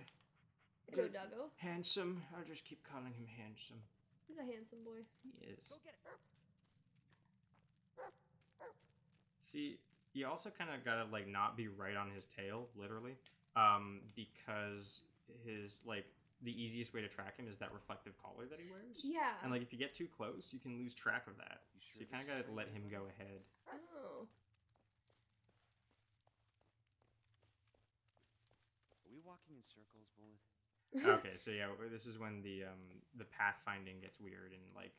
Hello, Good. doggo. Handsome. I'll just keep calling him handsome. He's a handsome boy. He is. Go get it. See, you also kind of gotta like not be right on his tail, literally, because his like the easiest way to track him is that reflective collar that he wears. Yeah. And like if you get too close, you can lose track of that. You So sure you kind of this is gotta let him go ahead. Oh. Are we walking in circles, Bullet? Okay, so yeah, this is when the pathfinding gets weird and like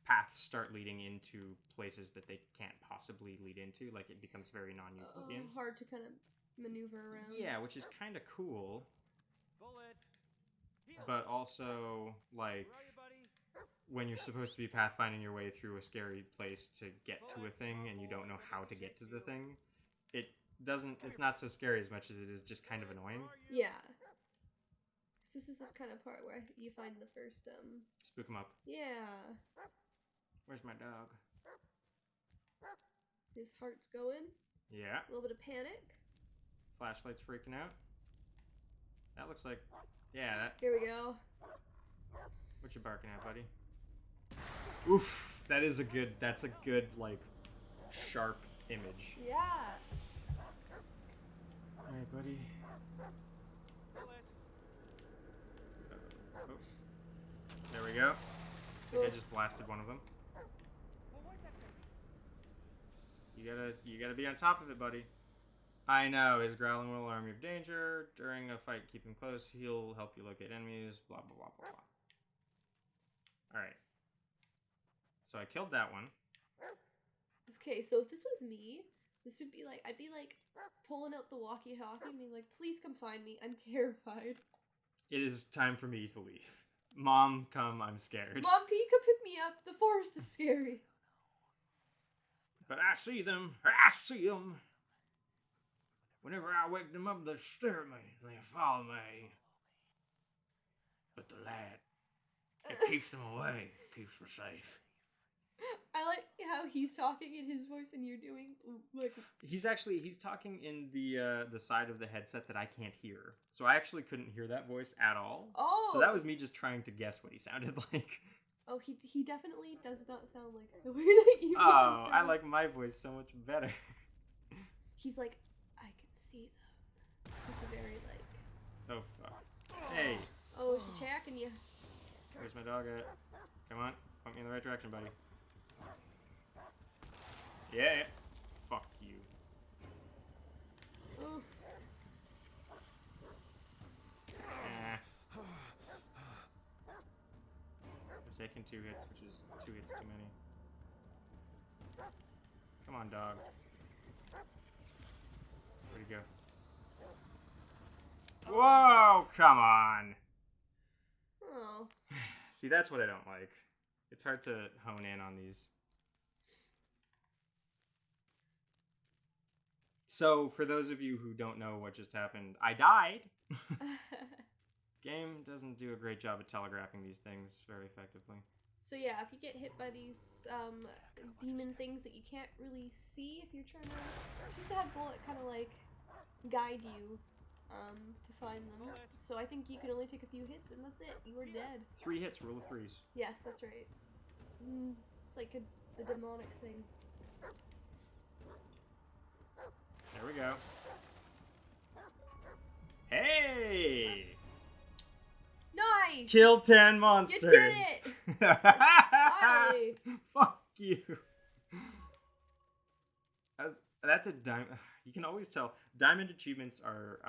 paths start leading into places that they can't possibly lead into. Like it becomes very non-Euclidean. Hard to kind of maneuver around. Yeah, which is kind of cool, Bullet! Heal! but also like Where are you, buddy? when you're supposed to be pathfinding your way through a scary place to get to a thing and you don't know how to get to the thing, it's not so scary as much as it is just kind of annoying. Yeah. This is the kind of part where you find the first, Spook him up. Yeah. Where's my dog? His heart's going. Yeah. A little bit of panic. Flashlight's freaking out. That looks like... Yeah, that... Here we go. What you barking at, buddy? Oof! That's a good, like, sharp image. Yeah. Alright, buddy. Bullet! Oh. There we go. I think I just blasted one of them. What was that thing? You gotta be on top of it, buddy. I know, his growling will alarm you of danger. During a fight, keep him close. He'll help you locate enemies. Blah, blah, blah, blah, blah. Alright. So I killed that one. Okay, so if this was me, this would be like, I'd be like pulling out the walkie-talkie and being like, please come find me. I'm terrified. It is time for me to leave. Mom, come, I'm scared. Mom, can you come pick me up? The forest is scary. But I see them. I see them. Whenever I wake them up, they stare at me. They follow me. But the light, it keeps them away. Keeps them safe. I like how he's talking in his voice and you're doing like. He's talking in the side of the headset that I can't hear. So I actually couldn't hear that voice at all. Oh. So that was me just trying to guess what he sounded like. Oh, he definitely does not sound like the way that you. Oh, I like my voice so much better. He's like, I can see them. It's just a very like. Oh fuck. Hey. Oh, she's attacking you. Where's my dog at? Come on, point me in the right direction, buddy. Yeah. Fuck you. Oh. We're taking 2 hits, which is 2 hits too many. Come on, dog. Where'd he go? Whoa! Come on! Oh. See, that's what I don't like. It's hard to hone in on these. So, for those of you who don't know what just happened, I died! Game doesn't do a great job at telegraphing these things very effectively. So yeah, if you get hit by these demon things that you can't really see, if you're trying to just to have Bullet kind of like guide you to find them. So I think you can only take a few hits and that's it. You are dead. 3 hits, rule of 3s. Yes, that's right. It's like a demonic thing. There we go. Hey! Nice! Kill 10 monsters! You did it! Finally! Fuck you. That's a diamond. You can always tell. Diamond achievements are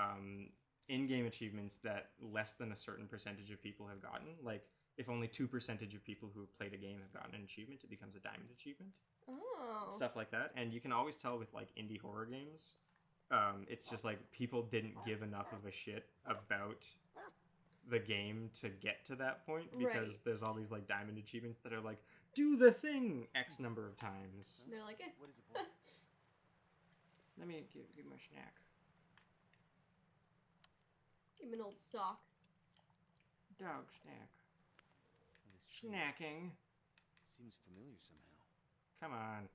in-game achievements that less than a certain percentage of people have gotten. Like, if only 2% of people who have played a game have gotten an achievement, it becomes a diamond achievement. Oh. Stuff like that. And you can always tell with, like, indie horror games. It's just, like, people didn't give enough of a shit about the game to get to that point. Because there's all these, like, diamond achievements that are like, do the thing X number of times. And they're like, eh. What is it, Bullet? Let me give him a snack. Give him an old sock. Dog snack. This tree Snacking. seems familiar somehow. Come on.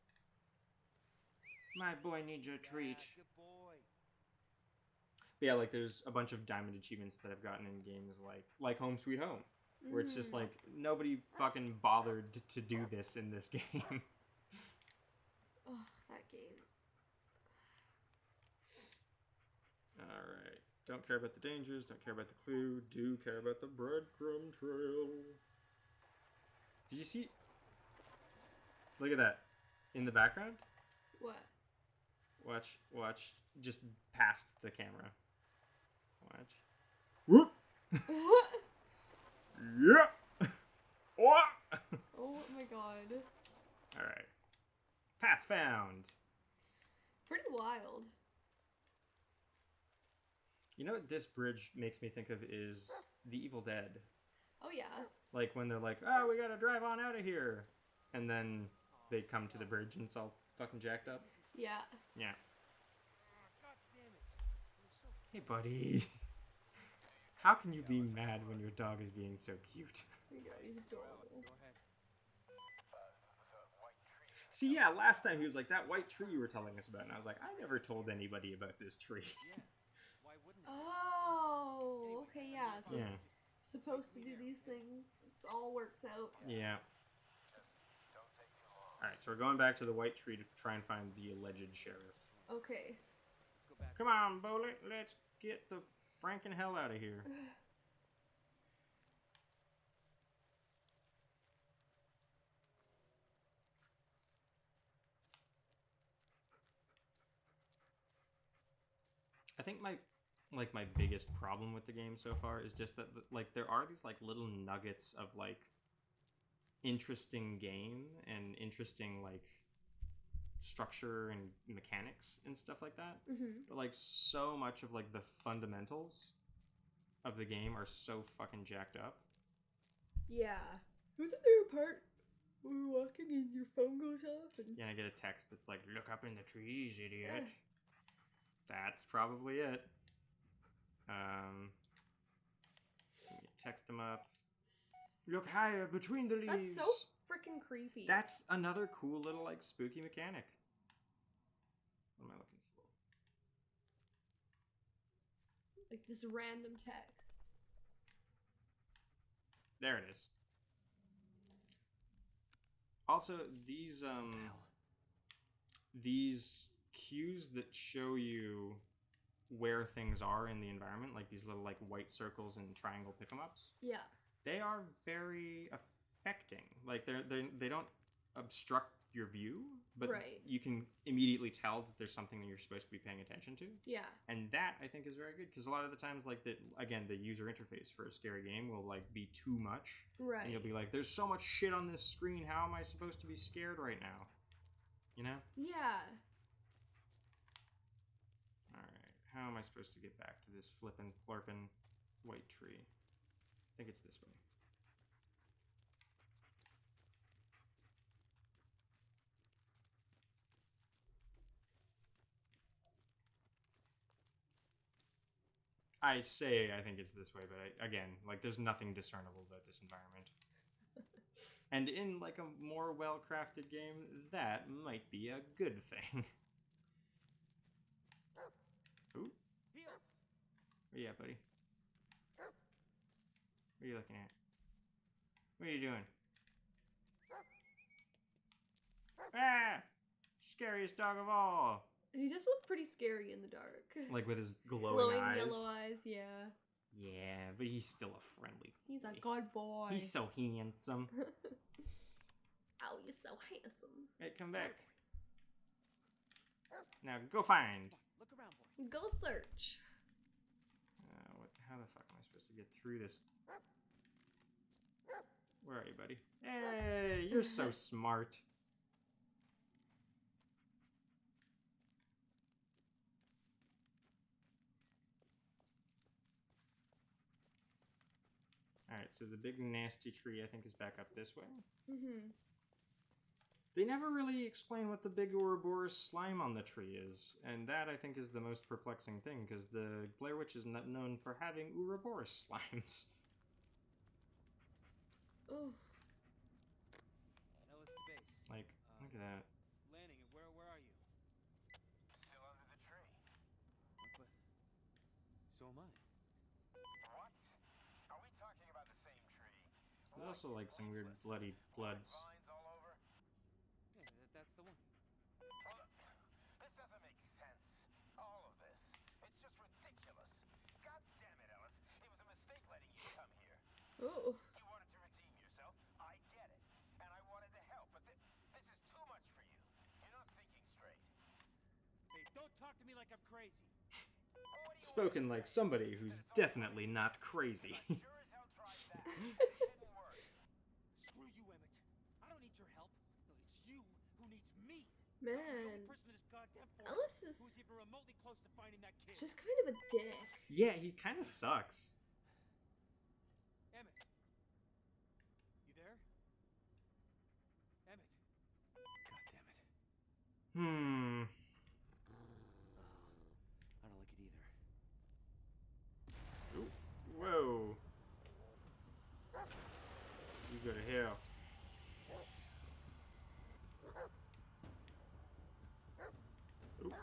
My boy needs a treat. Yeah, good boy. But yeah, like there's a bunch of diamond achievements that I've gotten in games like Home Sweet Home. Where it's just like, nobody fucking bothered to do this in this game. Oh, that game. Alright. Don't care about the dangers, don't care about the clue, do care about the breadcrumb trail. Did you see? Look at that. In the background? What? Watch. Just past the camera. Watch. Whoop! Yeah! What? Oh my god. Alright. Path found. Pretty wild. You know what this bridge makes me think of is The Evil Dead. Oh yeah. Like when they're like, oh, we gotta drive on out of here. And then they come to the bridge and it's all fucking jacked up. Yeah. Yeah. God damn it. Hey, buddy. How can you be mad when your dog is being so cute? There you go, he's adorable. Go ahead. See, yeah, last time he was like, that white tree you were telling us about. And I was like, I never told anybody about this tree. Yeah. Why wouldn't it? Oh, okay, yeah. So Yeah. supposed to do these things. It all works out. Yeah. Alright, so we're going back to the white tree to try and find the alleged sheriff. Okay. Let's go back. Come on, Bullet, let's get the franken hell out of here. I think my biggest problem with the game so far is just that like there are these like little nuggets of like interesting game and interesting like structure and mechanics and stuff like that. Mm-hmm. But like so much of like the fundamentals of the game are so fucking jacked up. Yeah. Wasn't there a part where you're walking and your phone goes off? And... Yeah, I get a text that's like, look up in the trees, idiot. That's probably it. Text him up. Look higher between the leaves. That's so freaking creepy. That's another cool little like spooky mechanic. What am I looking for? like this random text. There it is. Also, these cues that show you where things are in the environment, like these little like white circles and triangle pick 'em ups. Yeah. They are very affecting. Like they don't obstruct your view, but Right. you can immediately tell that there's something that you're supposed to be paying attention to. Yeah. And that I think is very good because a lot of the times, like the user interface for a scary game will like be too much, Right. and you'll be like, "There's so much shit on this screen. How am I supposed to be scared right now?" You know? Yeah. All right. How am I supposed to get back to this flippin' florpin' white tree? I think it's this way. I think it's this way, but again, like, there's nothing discernible about this environment. And in, like, a more well-crafted game, that might be a good thing. Ooh. Where you at, buddy? What are you looking at? What are you doing? Ah! Scariest dog of all! He does look pretty scary in the dark. Like with his glowing eyes. Yellow eyes, yeah. Yeah, but he's still a friendly boy. He's a good boy. He's so handsome. Oh, you're so handsome. Hey, come back. Now go find. Look around, boy. Go search. How the fuck am I supposed to get through this? Where are you, buddy? Hey, you're so smart. Alright, so the big nasty tree, I think, is back up this way. Mm-hmm. They never really explain what the big Ouroboros slime on the tree is, and that, I think, is the most perplexing thing, because the Blair Witch is not known for having Ouroboros slimes. Oh. Now let's to base. Like, look at that. Landing, where are you? Still under the tree. But so am I. What? Are we talking about the same tree? There's also, like, some weird bloody bloods. Vines all over? Yeah, that's the one. Well, this doesn't make sense. All of this. It's just ridiculous. Oh. You wanted to redeem yourself. I get it. And I wanted to help, but this is too much for you. You're not thinking straight. Hey, don't talk to me like I'm crazy. Spoken like somebody who's definitely not crazy. Sure as hell tried that. It didn't work. Screw you, Emmett. I don't need your help. No, it's you who needs me. Man. I'm the only person in this goddamn forest Ellis is who's even remotely close to finding that kid. just kind of a dick. Yeah, he kind of sucks. Emmett. You there? Emmett. God damn it. Hmm. I don't like it either. Ooh, whoa. You go to hell. Ooh.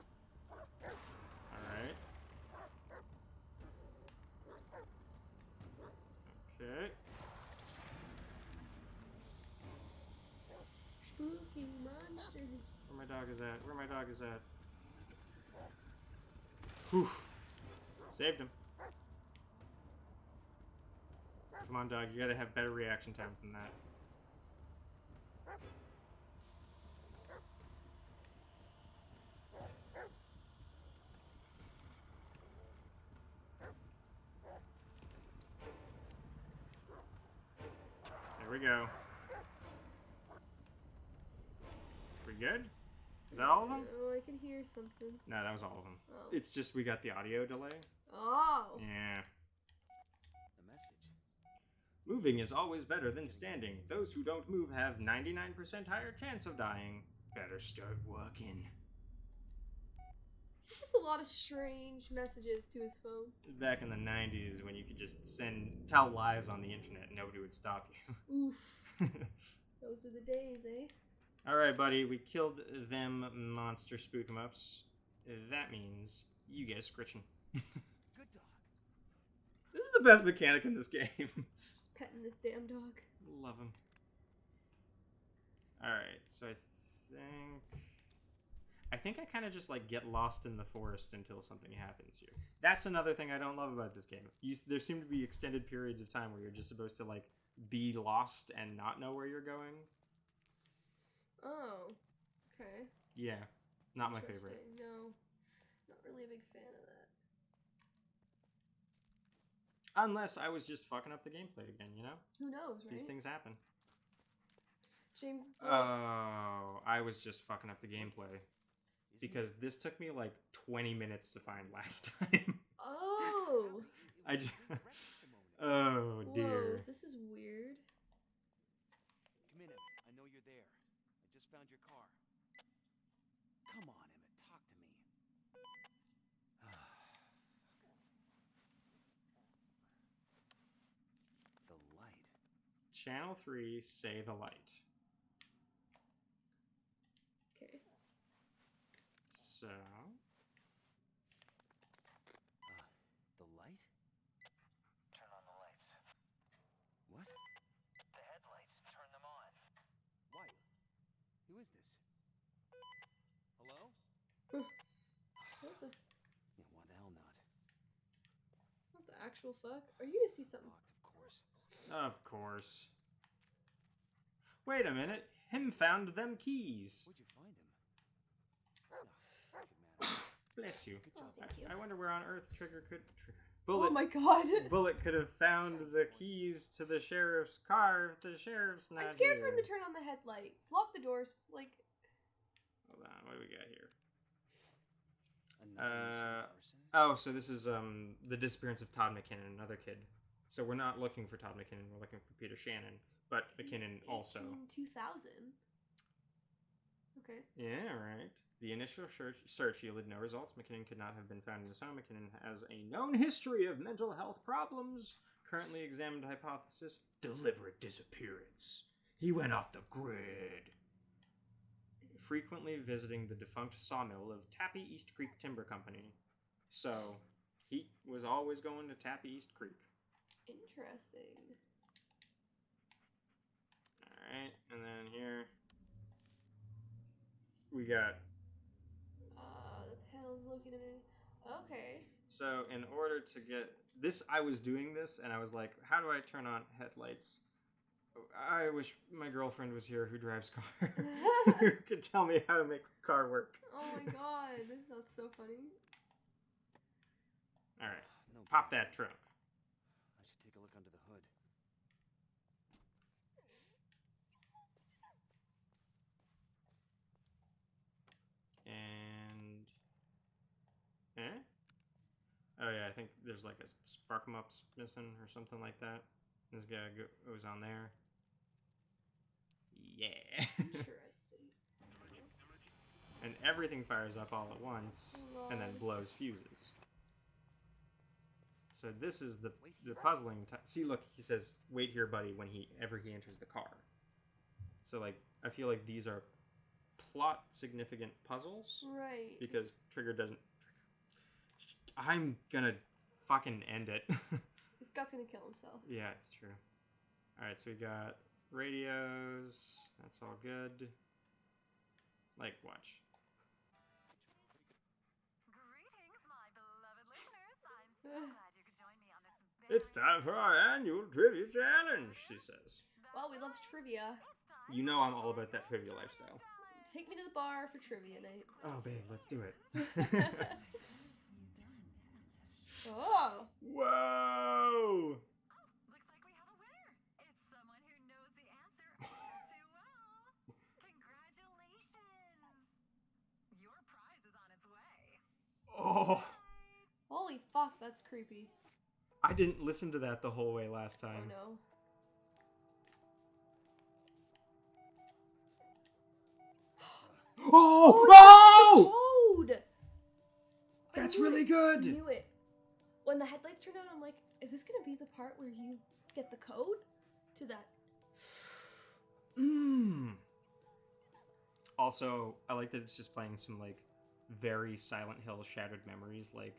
Alright. Okay. Spooky monsters. Where my dog is at? Where my dog is at? Whew. Saved him. Come on, dog. You gotta have better reaction times than that. There we go. We good? Is that all of them? Oh, I can hear something. No, that was all of them. Oh. It's just we got the audio delay. Oh. Yeah. The message. Moving is always better than standing. Those who don't move have 99% higher chance of dying. Better start walking. That's a lot of strange messages to his phone. Back in the 90s when you could just tell lies on the internet and nobody would stop you. Oof. Those were the days, eh? Alright, buddy, we killed them monster spook 'em ups. That means you get a scritching. Good dog. This is the best mechanic in this game. Just petting this damn dog. Love him. Alright, so I think I kind of just like get lost in the forest until something happens here. That's another thing I don't love about this game. There seem to be extended periods of time where you're just supposed to like be lost and not know where you're going. Oh. Okay. Yeah, not my favorite. Interesting. No. Not really a big fan of that. Unless I was just fucking up the gameplay again, you know? Who knows, right? These things happen. Shame. Oh, I was just fucking up the gameplay. Because this took me like 20 minutes to find last time. Oh. I just... Oh, dear. Whoa, this is weird. Come in, Emmett. I know you're there. I just found your car. Come on, Emmett. Talk to me. The light. Channel 3, say the light. Okay. So... The light? Turn on the lights. What? The headlights. Turn them on. Why? Who is this? Hello? What the? Yeah, why the hell not? What the actual fuck? Are you gonna see something? Locked, of course. Of course. Wait a minute. Him found them keys. Where'd you find him? Good man. Bless you. Good job. Oh, thank you. I wonder where on earth Trigger could... Oh my god. Bullet could have found the keys to the sheriff's car if the sheriff's not I'm scared for here. him to turn on the headlights. Lock the doors. Like... Hold on, what do we got here? Another missing person? Oh, so this is the disappearance of Todd McKinnon, another kid. So we're not looking for Todd McKinnon, we're looking for Peter Shannon, but McKinnon also. 2000. Okay. Yeah, right. The initial search yielded no results. McKinnon could not have been found in his home. McKinnon has a known history of mental health problems. Currently examined hypothesis: deliberate disappearance. He went off the grid. Frequently visiting the defunct sawmill of Tappy East Creek Timber Company. So, he was always going to Tappy East Creek. Interesting. Alright, and then here we got... The panel's located in... Okay. So, in order to get I was doing this, and I was like, how do I turn on headlights? I wish my girlfriend was here who drives car. Who could tell me how to make the car work. Oh my god, that's so funny. All right, No pop problem. that trunk. I should take a look under the hood. And... Eh? Oh yeah, I think there's like a spark 'em ups missing or something like that. This guy goes on there. Yeah. Interesting. And everything fires up all at once, Oh and then god. blows fuses. So this is the Wait here. puzzling. See, look, he says, "Wait here, buddy," when he enters the car. So like, I feel like these are plot significant puzzles Right. because Trigger doesn't. I'm gonna fucking end it. This guy's gonna kill himself. Yeah, it's true. All right, so we got radios. That's all good. Like, watch. Greetings, my beloved listeners. I'm so glad you could join me on this. It's time for our annual trivia challenge, she says. Well, we love trivia. You know I'm all about that trivia lifestyle. Take me to the bar for trivia night. Oh, babe, let's do it. Oh! Whoa! Looks like we have a winner. It's someone who knows the answer all too well. Congratulations. Your prize is on its way. Oh, Holy fuck, that's creepy. I didn't listen to that the whole way last Oh time. no. Oh! Code! That's I knew really it. good! I knew it. When the headlights turned on, I'm like, is this gonna be the part where you get the code to that? Mmm. Also, I like that it's just playing some, like, very Silent Hill Shattered Memories, like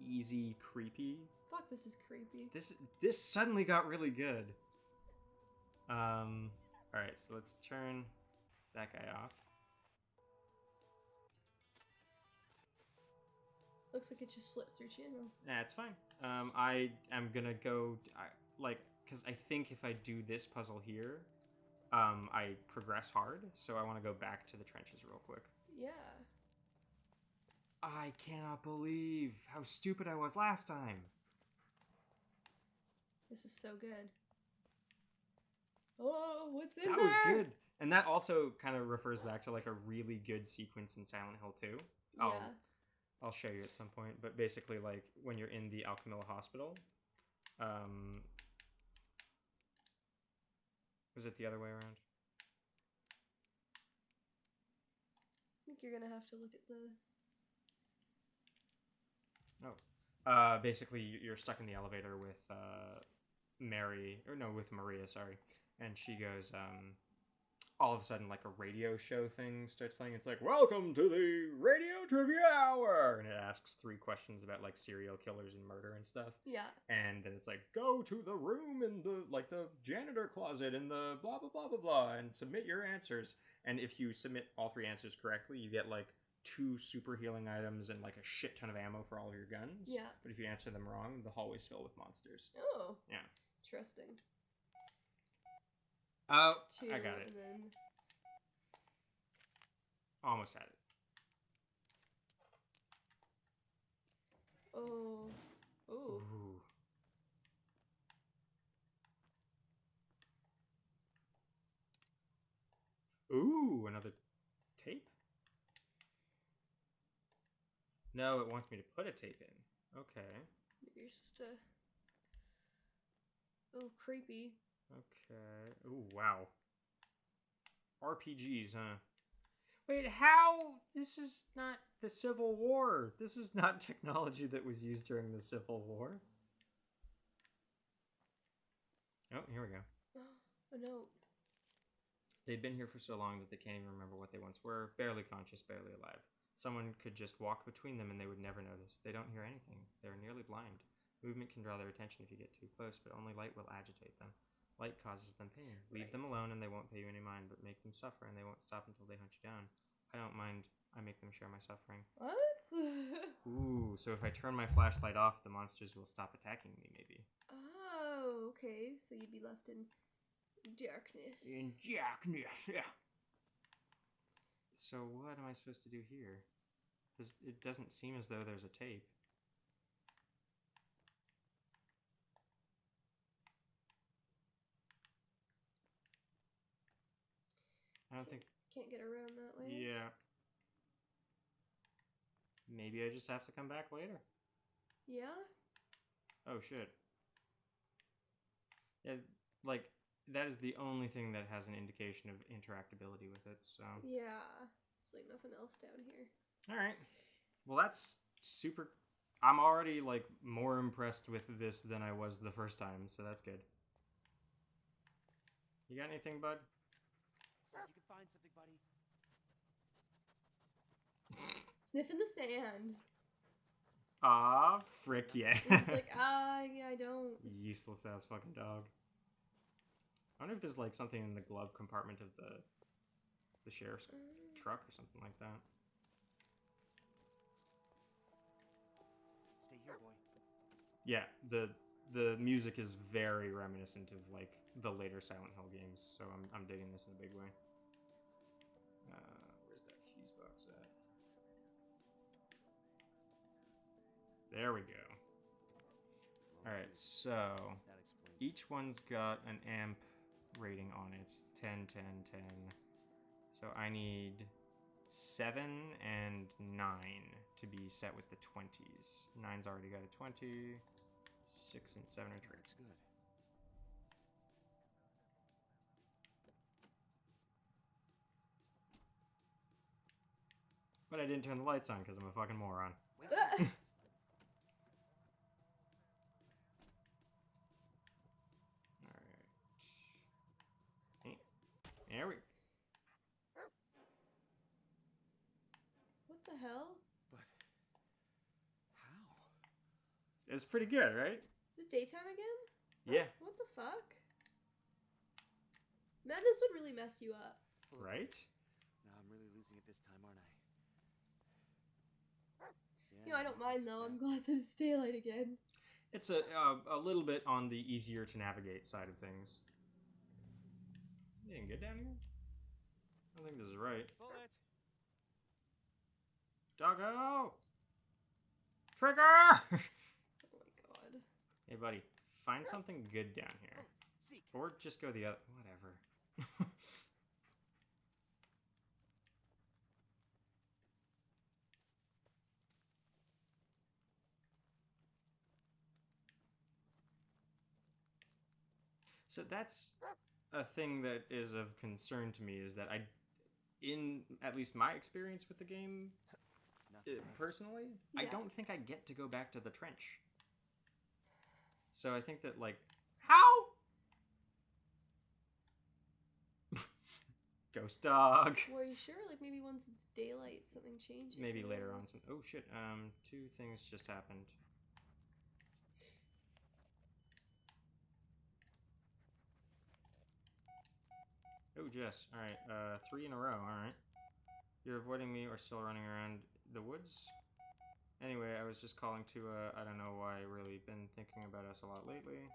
easy, creepy. Fuck, this is creepy. This suddenly got really good. Alright, so let's turn that guy off. Looks like it just flips through channels. Nah, it's fine. I am gonna go, because I think if I do this puzzle here, I progress hard, so I want to go back to the trenches real quick. Yeah. I cannot believe how stupid I was last time. This is so good. Oh, what's in That there? was good. And that also kind of refers back to like a really good sequence in Silent Hill 2. Yeah. I'll show you at some point, but basically like when you're in the Alchemilla Hospital, was it the other way around? I think you're gonna have to look at the... Basically you're stuck in the elevator with with Maria, sorry. And she goes, all of a sudden, like a radio show thing starts playing. It's like, welcome to the radio trivia hour, and it asks 3 questions about like serial killers and murder and stuff. Yeah. And then it's like, go to the room in the janitor closet in the blah blah blah blah blah, and submit your answers. And if you submit all 3 answers correctly, you get like 2 super healing items and like a shit ton of ammo for all of your guns. Yeah. But if you answer them wrong, the hallways fill with monsters. Oh. Yeah. Interesting. Oh, 2, I got it. and then... Almost had it. Oh. Ooh. Ooh, another tape? No, it wants me to put a tape in. Okay. You're supposed to... Oh, creepy. Okay. Ooh, wow. RPGs, huh? Wait, how? This is not the Civil War. This is not technology that was used during the Civil War. Oh, here we go. Oh, no. They've been here for so long that they can't even remember what they once were. Barely conscious, barely alive. Someone could just walk between them and they would never notice. They don't hear anything. They're nearly blind. Movement can draw their attention if you get too close, but only light will agitate them. Light causes them pain. Leave them alone and they won't pay you any mind, but make them suffer and they won't stop until they hunt you down. I don't mind I make them share my suffering. What? Ooh, so if I turn my flashlight off, the monsters will stop attacking me, maybe. Oh, okay. So you'd be left in darkness. In darkness, yeah. So what am I supposed to do here? Because it doesn't seem as though there's a tape. I don't think... Can't get around that way. Yeah. Maybe I just have to come back later. Yeah? Oh, shit. Yeah, like, that is the only thing that has an indication of interactability with it, so... Yeah. There's like nothing else down here. Alright. Well, that's super... I'm already, like, more impressed with this than I was the first time, so that's good. You got anything, bud? See if you can find something, buddy. Sniff in the sand. Aw, frick yeah. He's like, yeah, I don't. Useless ass fucking dog. I wonder if there's like something in the glove compartment of the sheriff's truck or something like that. Stay here, boy. Yeah, the music is very reminiscent of like the later Silent Hill games, so I'm digging this in a big way. Where's that fuse box at? There we go. Alright, so That explains. each one's got an amp rating on it. 10, 10, 10. So I need 7 and 9 to be set with the 20s. 9's already got a 20. 6 and 7 are tricky. That's good. But I didn't turn the lights on because I'm a fucking moron. Wait. Alright. There we... What the hell? But how? It's pretty good, right? Is it daytime again? Yeah. What the fuck? Man, this would really mess you up. Full of Right? Now I'm really losing it this time, aren't I? You know, I don't mind though. I'm glad that it's daylight again. It's a little bit on the easier to navigate side of things. You didn't get down here? I don't think this is right. Bullet. Doggo! Trigger! Oh my god. Hey, buddy, find something good down here. Seek. Or just go the other... Whatever. So that's a thing that is of concern to me, is that in at least my experience with the game, Nothing. personally, I Yeah. don't think I get to go back to the trench. So I think that, like, how? Ghost dog. Well, are you sure? Like maybe once it's daylight, something changes. Maybe Who later on. knows? Oh shit. 2 things just happened. Oh, Jess. Alright, 3 in a row, alright. You're avoiding me or still running around the woods? Anyway, I was just calling to, I don't know why, really been thinking about us a lot lately.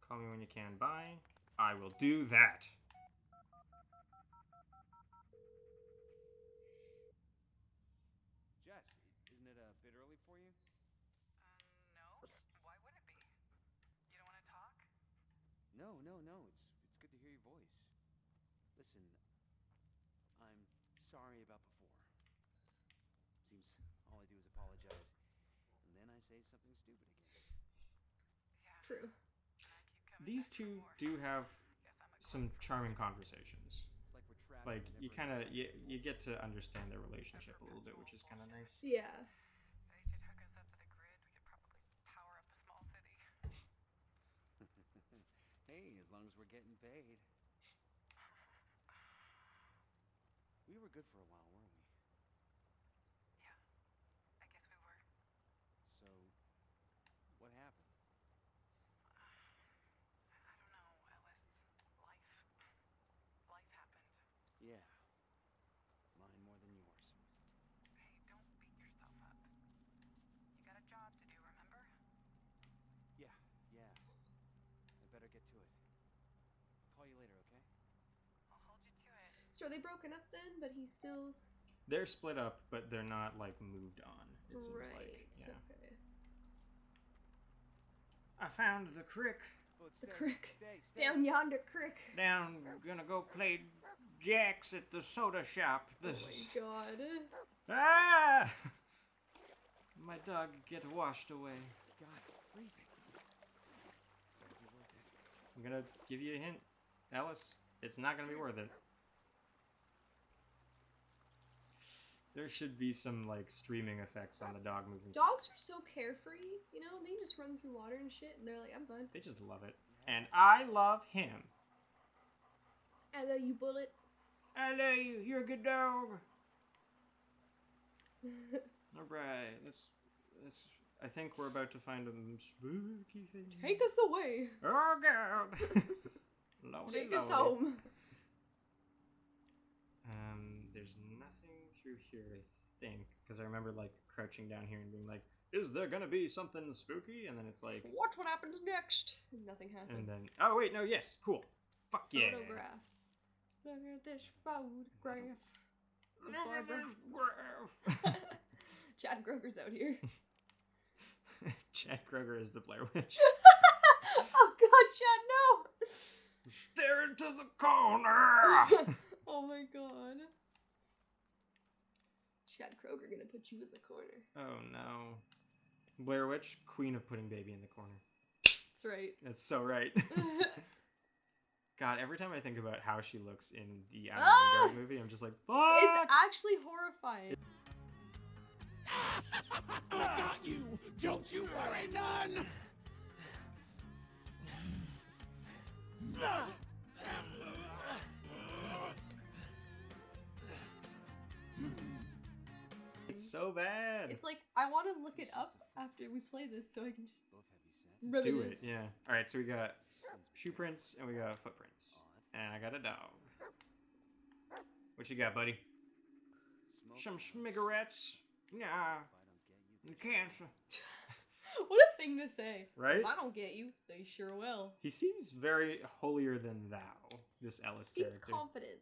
Call me when you can. Bye. I will do that. Jess, isn't it a bit early for you? No. Why would it be? You don't want to talk? No. It's good to hear your voice. Listen, I'm sorry about before. Seems all I do is apologize, and then I say something stupid again. Yeah. True. I keep coming These back for two more. do have Guess I'm a some charming conversations. It's like we're trapped. Like, in a you kind of, never-ending you get to understand their relationship a little bit, which is kind of nice. Yeah. They should hook us up with a grid. We could probably power up a small city. cycle. Hey, as long as we're getting paid. We were good for a while, weren't we? Yeah. I guess we were. So, what happened? I don't know, Ellis. Life. Life happened. Yeah. Mine more than yours. to it. Call you later, okay? I'll hold you to it. So are they broken up then? But he's still They're split up, but they're not like moved on. It seems right. like. Yeah. Okay. I found the crick. Bullet, The stay, crick. Stay. Down yonder crick. Down, gonna go play jacks at the soda shop. Oh my god. Ah! My dog get washed away. God, it's freezing. This better be worth it. I'm gonna give you a hint, Alice. It's not gonna be worth it. There should be some like streaming effects on the dog moving. Dogs are so carefree, you know? They just run through water and shit, and they're like, I'm fine. They just love it, and I love him. I love you, Bullet. I love you. You're a good dog. All right, let's. I think we're about to find a spooky thing. Take us away. Oh god. Lordy, Take us lordy. home. There's nothing through here, I think, because I remember like crouching down here and being like, "Is there gonna be something spooky?" And then it's like, Watch what happens next. Nothing happens. and then oh wait, no, yes, cool, fuck yeah. Photograph. Look at this photograph. Look at this graph. Chad Kroger's out here. Chad Kroger is the Blair Witch. Oh god, Chad, no! Stare into the corner. Oh my god. Chad Kroger gonna put you in the corner. Oh no. Blair Witch, queen of putting baby in the corner. That's right. That's so right. God, every time I think about how she looks in the Adam Ah! Wingard movie, I'm just like, fuck! It's actually horrifying. I got you! Don't you worry none! It's so bad. It's like, I want to look it up after we play this so I can just Both heavy set. Do reminisce. it, yeah. Alright, so we got shoe prints and we got footprints. And I got a dog. What you got, buddy? Some schmigarettes. Nah. If I don't get you, Cancer. What a thing to say. Right? If I don't get you, they sure will. He seems very holier than thou, this Ellis Seems character. confident.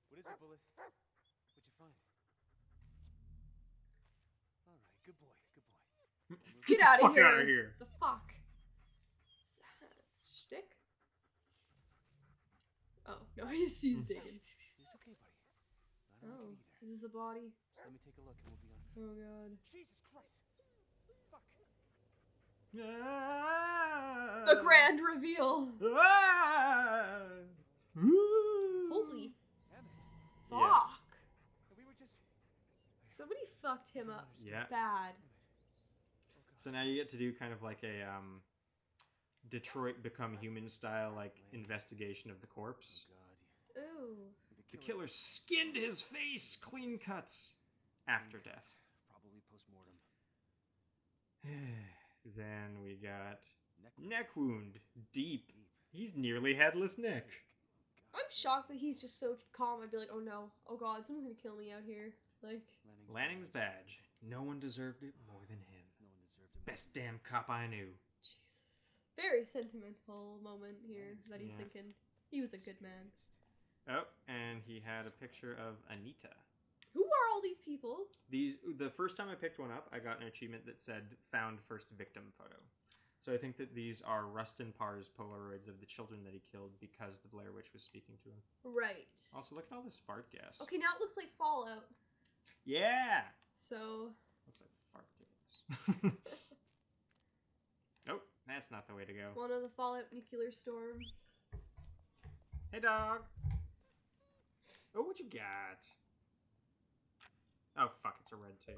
What is it, Bullet? What'd you find? All right, good boy, good boy. Get out of Fuck here. outta here. The fuck? Is that a stick? Oh, no, he's digging. It's okay, buddy. I don't Oh, like it either. is this a body? Just let me take a look and we'll be on. Oh god. Jesus Christ! Fuck! Ah. The grand reveal. Ah. Ooh. Holy Damn it! fuck. And we were just. Somebody fucked him up Yeah. bad. Oh God. So now you get to do kind of like a Detroit Become Human style like investigation of the corpse. Oh God. Ooh. The killer skinned his face, clean cuts after death. Probably post-mortem. Then we got Neck. neck wound, deep. He's nearly headless Nick. Oh, I'm shocked that he's just so calm. I'd be like, oh no, oh god, someone's gonna kill me out here. Like, Lanning's badge. No one deserved it more than him. No one deserved it. Best damn cop I knew. Jesus. Very sentimental moment here that he's Yeah. thinking. He was a good man. Oh, and he had a picture of Anita. Who are all these people? The first time I picked one up, I got an achievement that said "Found first victim photo." So I think that these are Rustin Parr's Polaroids of the children that he killed because the Blair Witch was speaking to him. Right. Also, look at all this fart gas. Okay, now it looks like Fallout. Yeah. So, Looks like fart gas. Nope, that's not the way to go. one of the Fallout nuclear storms. Hey, dog. Oh, what you got? Oh, fuck, it's a red tape.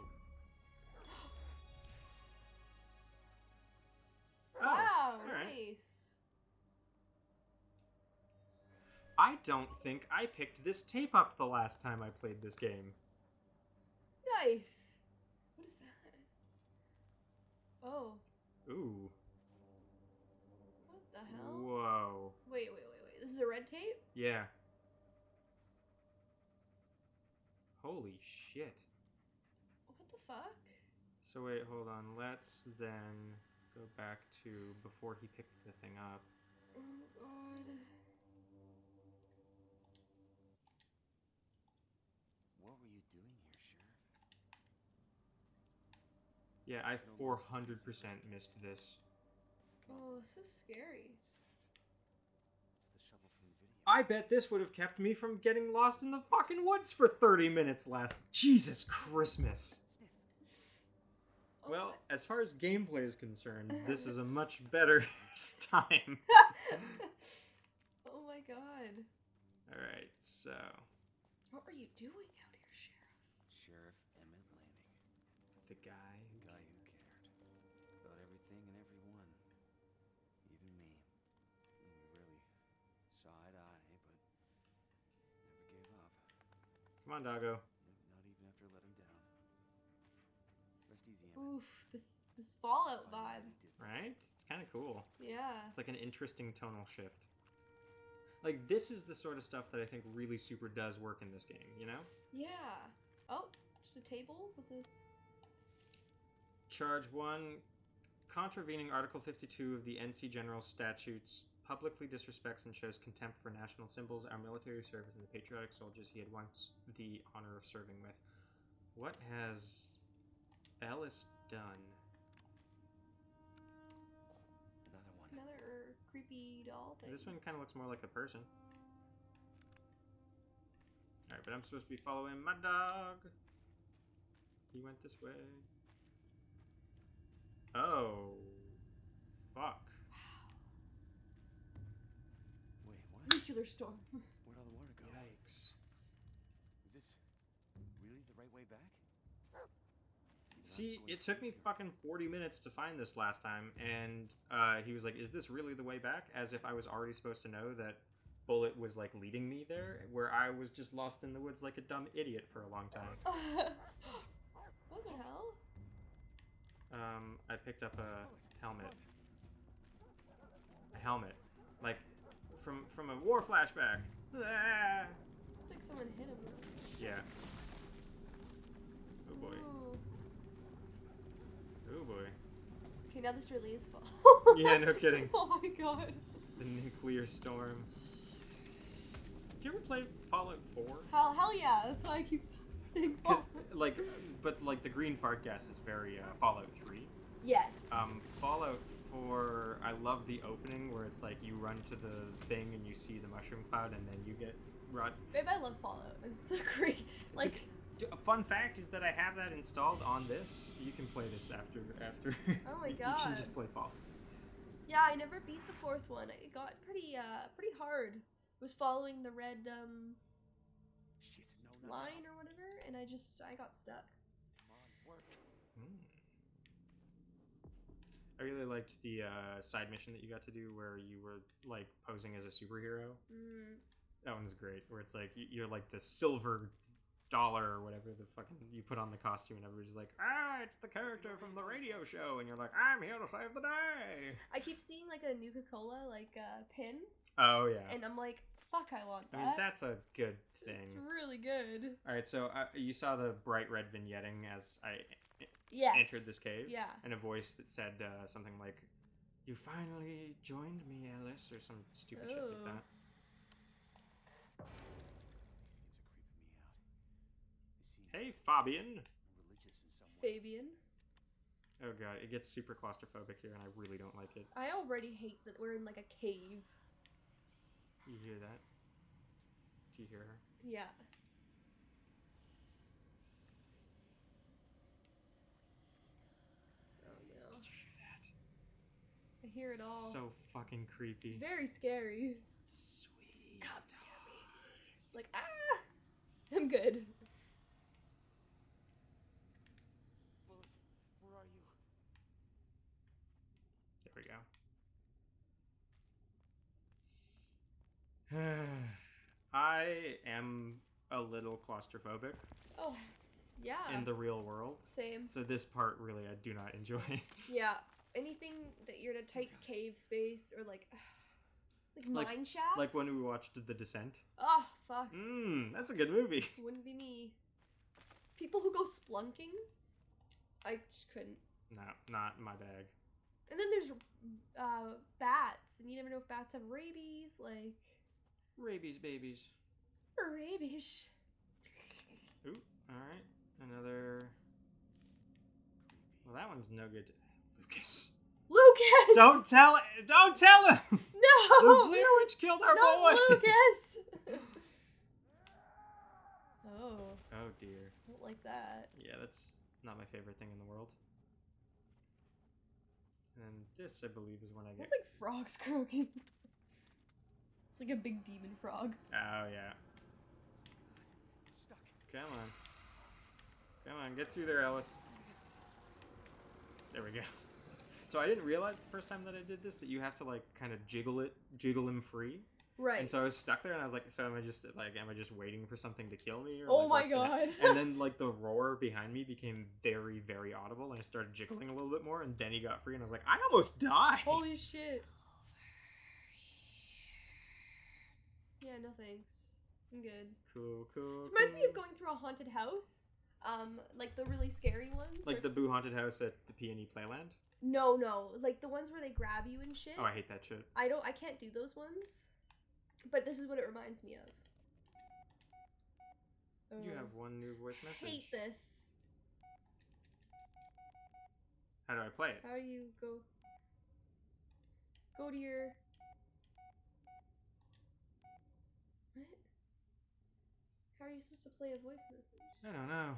Wow, alright. nice. I don't think I picked this tape up the last time I played this game. Nice. What is that? Oh, Ooh. what the hell? Whoa. Wait. This is a red tape? Yeah. Holy shit. What the fuck? So wait, hold on. Let's then go back to before he picked the thing up. Oh god. What were you doing here, Sheriff? Yeah, I 400% missed this. Oh, this is scary. It's the shovel from the video. I bet this would have kept me from getting lost in the fucking woods for 30 minutes last. Jesus Christmas. Oh, Well, as far as gameplay is concerned, this is a much better time. oh my god. Alright, so. What are you doing out here, Sheriff? Sheriff Emmett Lanning. The guy. The guy who cared. About everything and everyone. Even me. We rarely saw eye to eye, but never gave up. Come on, doggo. Not even after letting down. Rest easy, Emmett. Oof, this Fallout Finally, vibe. he did this. Right? It's kind of cool. Yeah. It's like an interesting tonal shift. Like, this is the sort of stuff that I think really super does work in this game, you know? Yeah. Oh, just a table with a... Charge 1, contravening Article 52 of the NC General Statutes, publicly disrespects and shows contempt for national symbols, our military service, and the patriotic soldiers he had once the honor of serving with. What has Ellis done? Another one. Another creepy doll thing. This one kind of looks more like a person. Alright, but I'm supposed to be following my dog. He went this way. Oh. Fuck. Wait, what? Nuclear storm. Where'd all the water go? Yikes. Is this really the right way back? See, it took me fucking 40 minutes to find this last time, and he was like, is this really the way back? As if I was already supposed to know that Bullet was, like, leading me there, where I was just lost in the woods like a dumb idiot for a long time. What the hell? I picked up a helmet. A helmet. Like, from a war flashback. Ah! Looks like someone hit him though. Yeah. Oh boy. Ooh. Oh boy. Okay, now this really is fall. Yeah, no kidding. Oh my god. The nuclear storm. Did you ever play Fallout 4? Hell yeah, that's why I keep saying 'Cause, Fallout. but the green fart gas is very Fallout 3. Yes. Fallout 4, I love the opening where it's like you run to the thing and you see the mushroom cloud and then you get rot. Babe, I love Fallout. It's so great. Like, A fun fact is that I have that installed on this. You can play this after. Oh my You God. can just play Fallout. yeah, I never beat the fourth one. It got pretty hard. It was following the red Shit, no, line or whatever, and I got stuck. Come on, work. I really liked the side mission that you got to do where you were like posing as a superhero. That one's great. Where it's like you're like the silver dollar or whatever the fucking you put on the costume, and everybody's like, it's the character from the radio show, and you're like, I'm here to save the day. I keep seeing like a Nuka-Cola pin, Oh yeah. and I'm like, fuck, I want that. I mean, that's a good thing. It's really good. All right, so you saw the bright red vignetting as I Yes. entered this cave. Yeah. And a voice that said something like, "You finally joined me, Alice," or some stupid shit like Oh. that. These things are creeping me out. They seem Hey, Fabian. religious in some way. Fabian. Oh god, it gets super claustrophobic here, and I really don't like it. I already hate that we're in like a cave. You hear that? Do you hear her? Yeah. Oh no. Did you hear that? I hear it all. So fucking creepy. It's very scary. Sweet. Come to me. Like, ah! I'm good. Bullet, where are you? There we go. I am a little claustrophobic Oh, yeah. in the real world. Same. So this part really I do not enjoy. Yeah. Anything that you're in a tight cave space or like Like- mine shafts. Like when we watched The Descent. Oh, fuck. That's a good movie. Wouldn't be me. People who go splunking, I just couldn't. No, not my bag. And then there's bats, and you never know if bats have rabies. Like Rabies babies. rabies. Ooh, all right. Another. Well, that one's no good. Lucas. Lucas. Don't tell him. The No. Blair Witch killed our Not boy. Lucas. Oh. Oh dear. I don't like that. Yeah, that's not my favorite thing in the world. And this, I believe, is when I get. It's like frogs croaking. It's like a big demon frog. Oh yeah. Stuck. Come on. Come on, get through there, Alice. There we go. So I didn't realize the first time that I did this that you have to like kind of jiggle him free. Right. And so I was stuck there, and I was like, "So am I just waiting for something to kill me?" Or, Oh like, my what's gonna-" god. And then like the roar behind me became very, very audible, and I started jiggling a little bit more, and then he got free, and I was like, "I almost died." Holy shit. Yeah, no thanks. I'm good. Cool. Reminds me of going through a haunted house. Like the really scary ones. like the Boo Haunted House at the P&E Playland. No, like the ones where they grab you and shit. Oh, I hate that shit. I can't do those ones. But this is what it reminds me of. You have one new voice I message. hate this. How do I play it? How do you go to your... What? How are you supposed to play a voice message? I don't know.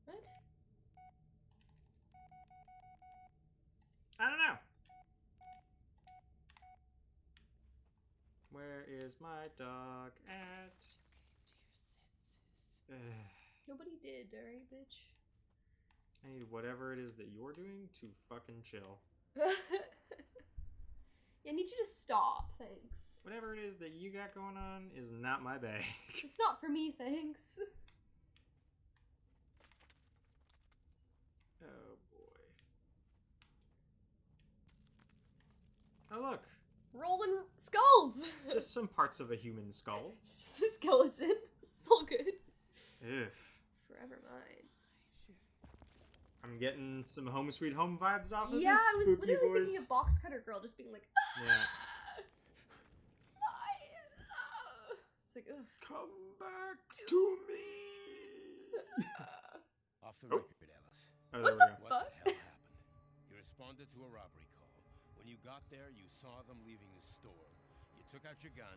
What? I don't know. Where is my dog at? Nobody did, alright, bitch? I need whatever it is that you're doing to fucking chill. I need you to stop, thanks. Whatever it is that you got going on is not my bag. It's not for me, thanks. Oh boy. Oh look, Rolling skulls! it's just some parts of a human skull. It's just a skeleton. It's all good. Ugh. Forever mine. I'm getting some Home Sweet Home vibes off of Yeah, this I was spooky literally voice. thinking of Box Cutter Girl just being like, Yeah. It's like, ugh. Come back to me. Off the Oh. record, Alice. Oh, What there we the go. What the hell happened? You responded to a robbery call. When you got there, you saw them leaving the store. You took out your gun.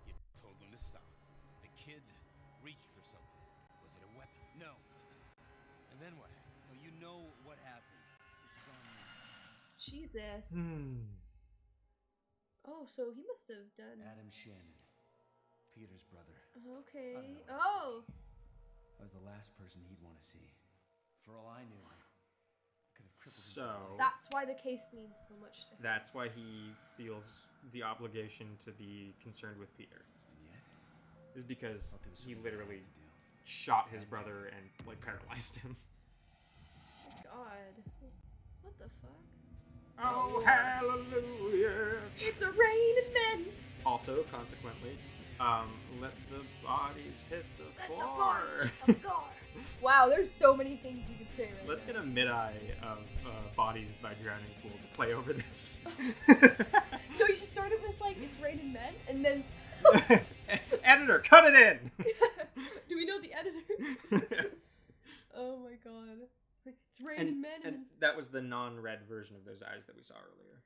You told them to stop. The kid reached for something. Was it a weapon? No. And then what? Well, you know what happened. This is on me. Jesus. Oh, so he must have done... Adam Shannon. Peter's brother. Okay. I don't know what Oh! I was the last person he'd want to see. For all I knew, I could have crippled So him. That's why the case means so much to him. that's why he feels the obligation to be concerned with Peter. And yet, Is because thought there was he something I literally had to do. shot his brother and like paralyzed him. God. What the fuck? Oh, hallelujah! It's a raining men! Also, consequently, let the bodies hit the Let the floor. bodies hit the floor. Wow, there's so many things we could say right Let's now. get a mid-eye of Bodies by Drowning Pool to play over this. No, you should start it with like, it's raining men, and then... Editor, cut it in! Do we know the editor? Oh my god. It's raining men, and and that was the non-red version of those eyes that we saw earlier.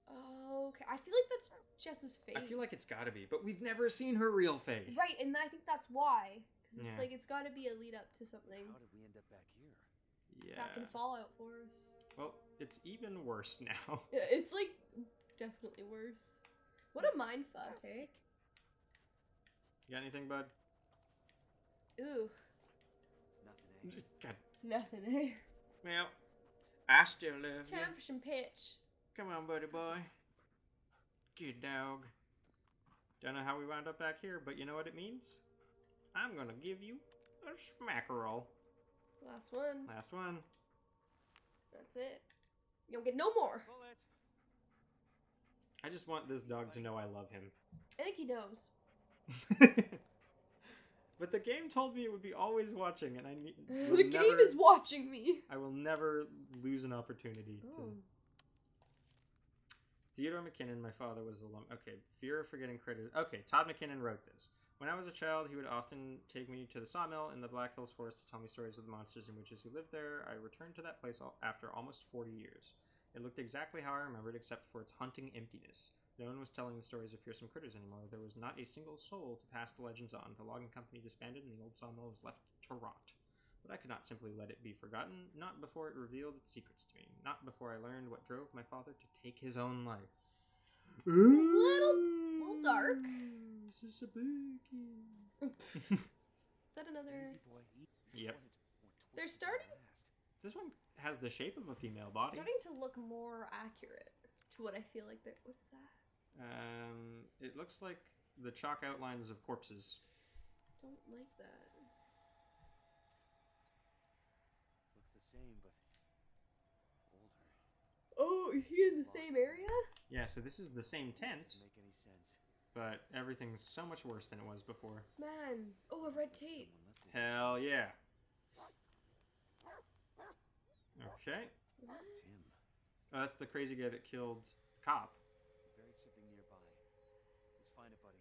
Oh, okay. I feel like that's Jess's face. I feel like it's gotta be, but we've never seen her real face. Right, and I think that's why. Because it's Yeah. like, it's gotta be a lead up to something How did we end up back here? Yeah. back in Fallout for us. Well, it's even worse now. Yeah, it's like, definitely worse. What a mindfuck, eh? You got anything, bud? Ooh, Nothing, eh? God. nothing, eh? Well, I still love you. Time for some pitch. Come on, buddy boy. Good dog. Don't know how we wound up back here, but you know what it means? I'm gonna give you a smackerel. Last one. Last one. That's it. You don't get no more. Bullet. I just want this dog to know I love him. I think he knows. But the game told me it would be always watching, and The game is watching me. I will never lose an opportunity to. Theodore McKinnon, my father was alum. Okay, fear of forgetting credit. Okay, Todd McKinnon wrote this. When I was a child, he would often take me to the sawmill in the Black Hills Forest to tell me stories of the monsters and witches who lived there. I returned to that place after almost 40 years. It looked exactly how I remembered, except for its haunting emptiness. No one was telling the stories of fearsome critters anymore. There was not a single soul to pass the legends on. The logging company disbanded, and the old sawmill was left to rot. But I could not simply let it be forgotten, not before it revealed its secrets to me, not before I learned what drove my father to take his own life. It's a little dark. This is a boogie. Is that another? Easy, boy. Yep. They're starting. This one has the shape of a female body. Starting to look more accurate to what I feel like they're. What is that? It looks like the chalk outlines of corpses. Don't like that. Looks the same, but older. Oh, he in the same area? Yeah, so this is the same tent, Doesn't make any sense. but everything's so much worse than it was before. Man. Oh, a red tape. Someone left it. Hell yeah. Okay. What? It's him. Oh, that's the crazy guy that killed Cop. Buried something nearby. Let's find it, buddy.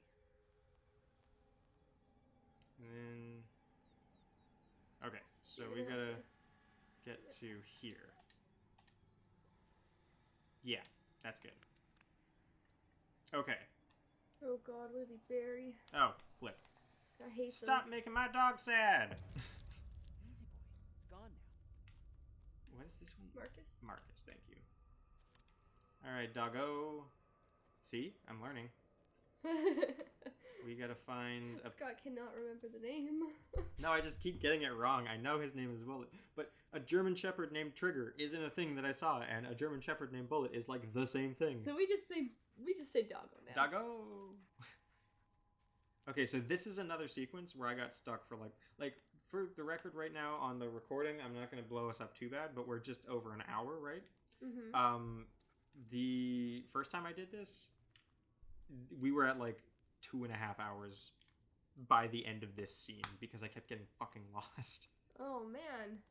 And then... Okay, so You're we gonna have gotta get to here. Yeah, that's good. Okay. Oh God, what did he bury? Oh, flip. I hate Stop those. making my dog sad! Easy, boy. It's gone now. What is this one? Marcus. Marcus, thank you. Alright, doggo. See? I'm learning. We gotta find a... Scott cannot remember the name. No, I just keep getting it wrong. I know his name is Bullet. But a German Shepherd named Trigger isn't a thing that I saw, and a German Shepherd named Bullet is like the same thing. So we just say doggo now. Doggo! Okay, so this is another sequence where I got stuck for like for the record right now on the recording, I'm not going to blow us up too bad, but we're just over an hour, right? Mm-hmm. The first time I did this, we were at like 2.5 hours by the end of this scene because I kept getting fucking lost. Oh man.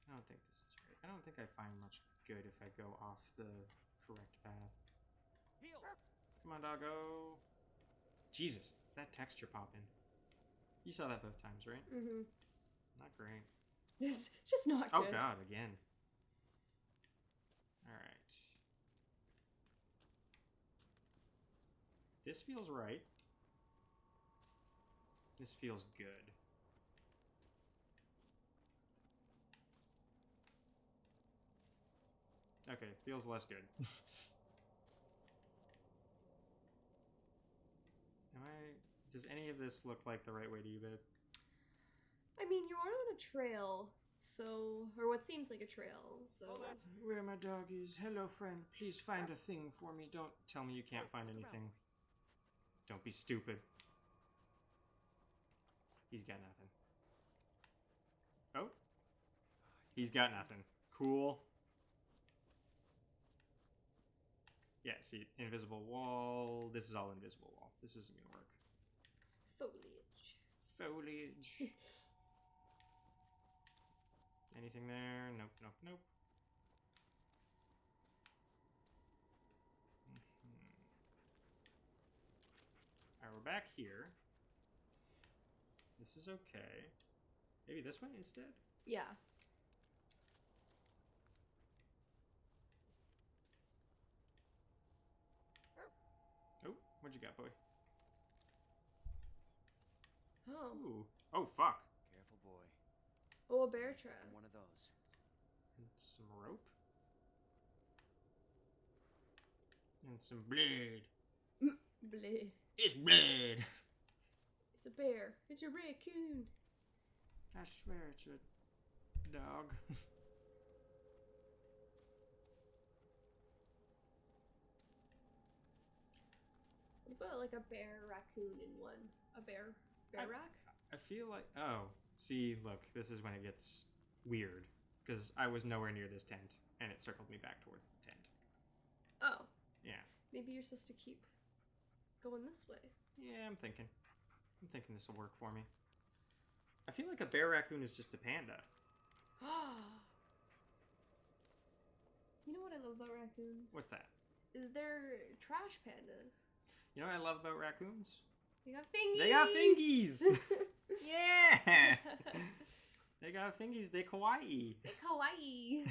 I don't think this is right. I don't think I find much good if I go off the correct path. Heal. Come on, doggo. Jesus, that texture popping. You saw that both times, right? Mm-hmm. Not great. It's just not Oh good. god, again. Alright. This feels right. This feels good. Okay, feels less good. Does any of this look like the right way to you, babe? I mean, you are on a trail, so... Or what seems like a trail, so... Where my dog is. Hello, friend. Please find a thing for me. Don't tell me you can't find anything. Don't be stupid. He's got nothing. Oh. He's got nothing. Cool. Yeah, see, invisible wall. This is all invisible wall. This isn't gonna work. Foliage. Foliage. Anything there? Nope, nope, nope. Alright, we're back here. This is okay. Maybe this way instead? Yeah. Oh, what you got, boy? Oh. Ooh. Oh, fuck. Careful, boy. Oh, a bear trap. One of those. And some rope. And some blade. Blade. It's blade! It's a bear. It's a raccoon. I swear it's a dog. What about like a bear raccoon in one? A bear rack? I feel like... Oh, see, look, this is when it gets weird. Because I was nowhere near this tent, and it circled me back toward the tent. Oh. Yeah. Maybe you're supposed to keep going this way. Yeah, I'm thinking this will work for me. I feel like a bear raccoon is just a panda. You know what I love about raccoons? What's that? They're trash pandas. You know what I love about raccoons? They got fingies! They got fingies! Yeah! They got fingies. They kawaii. They kawaii.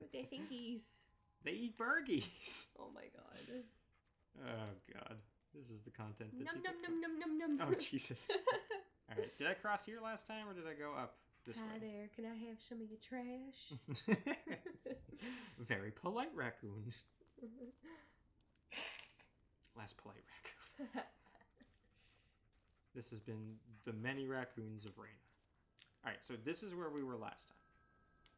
With their fingies. They eat burgies. Oh my god. Oh god. This is the content that Num people... num num num num num. Oh Jesus. Alright, did I cross here last time or did I go up this Hi way? there, can I have some of your trash? Very polite raccoon. Last polite raccoon. This has been the many raccoons of Raina. Alright, so this is where we were last time.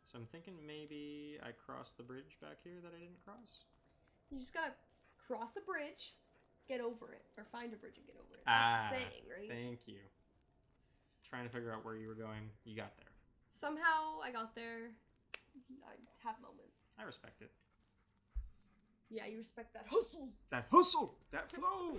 So I'm thinking maybe I crossed the bridge back here that I didn't cross. You just gotta cross the bridge, get over it, or find a bridge and get over it. That's the saying, right? Thank you. Trying to figure out where you were going. You got there. Somehow I got there. I have moments. I respect it. Yeah, you respect that hustle. That hustle! That flow!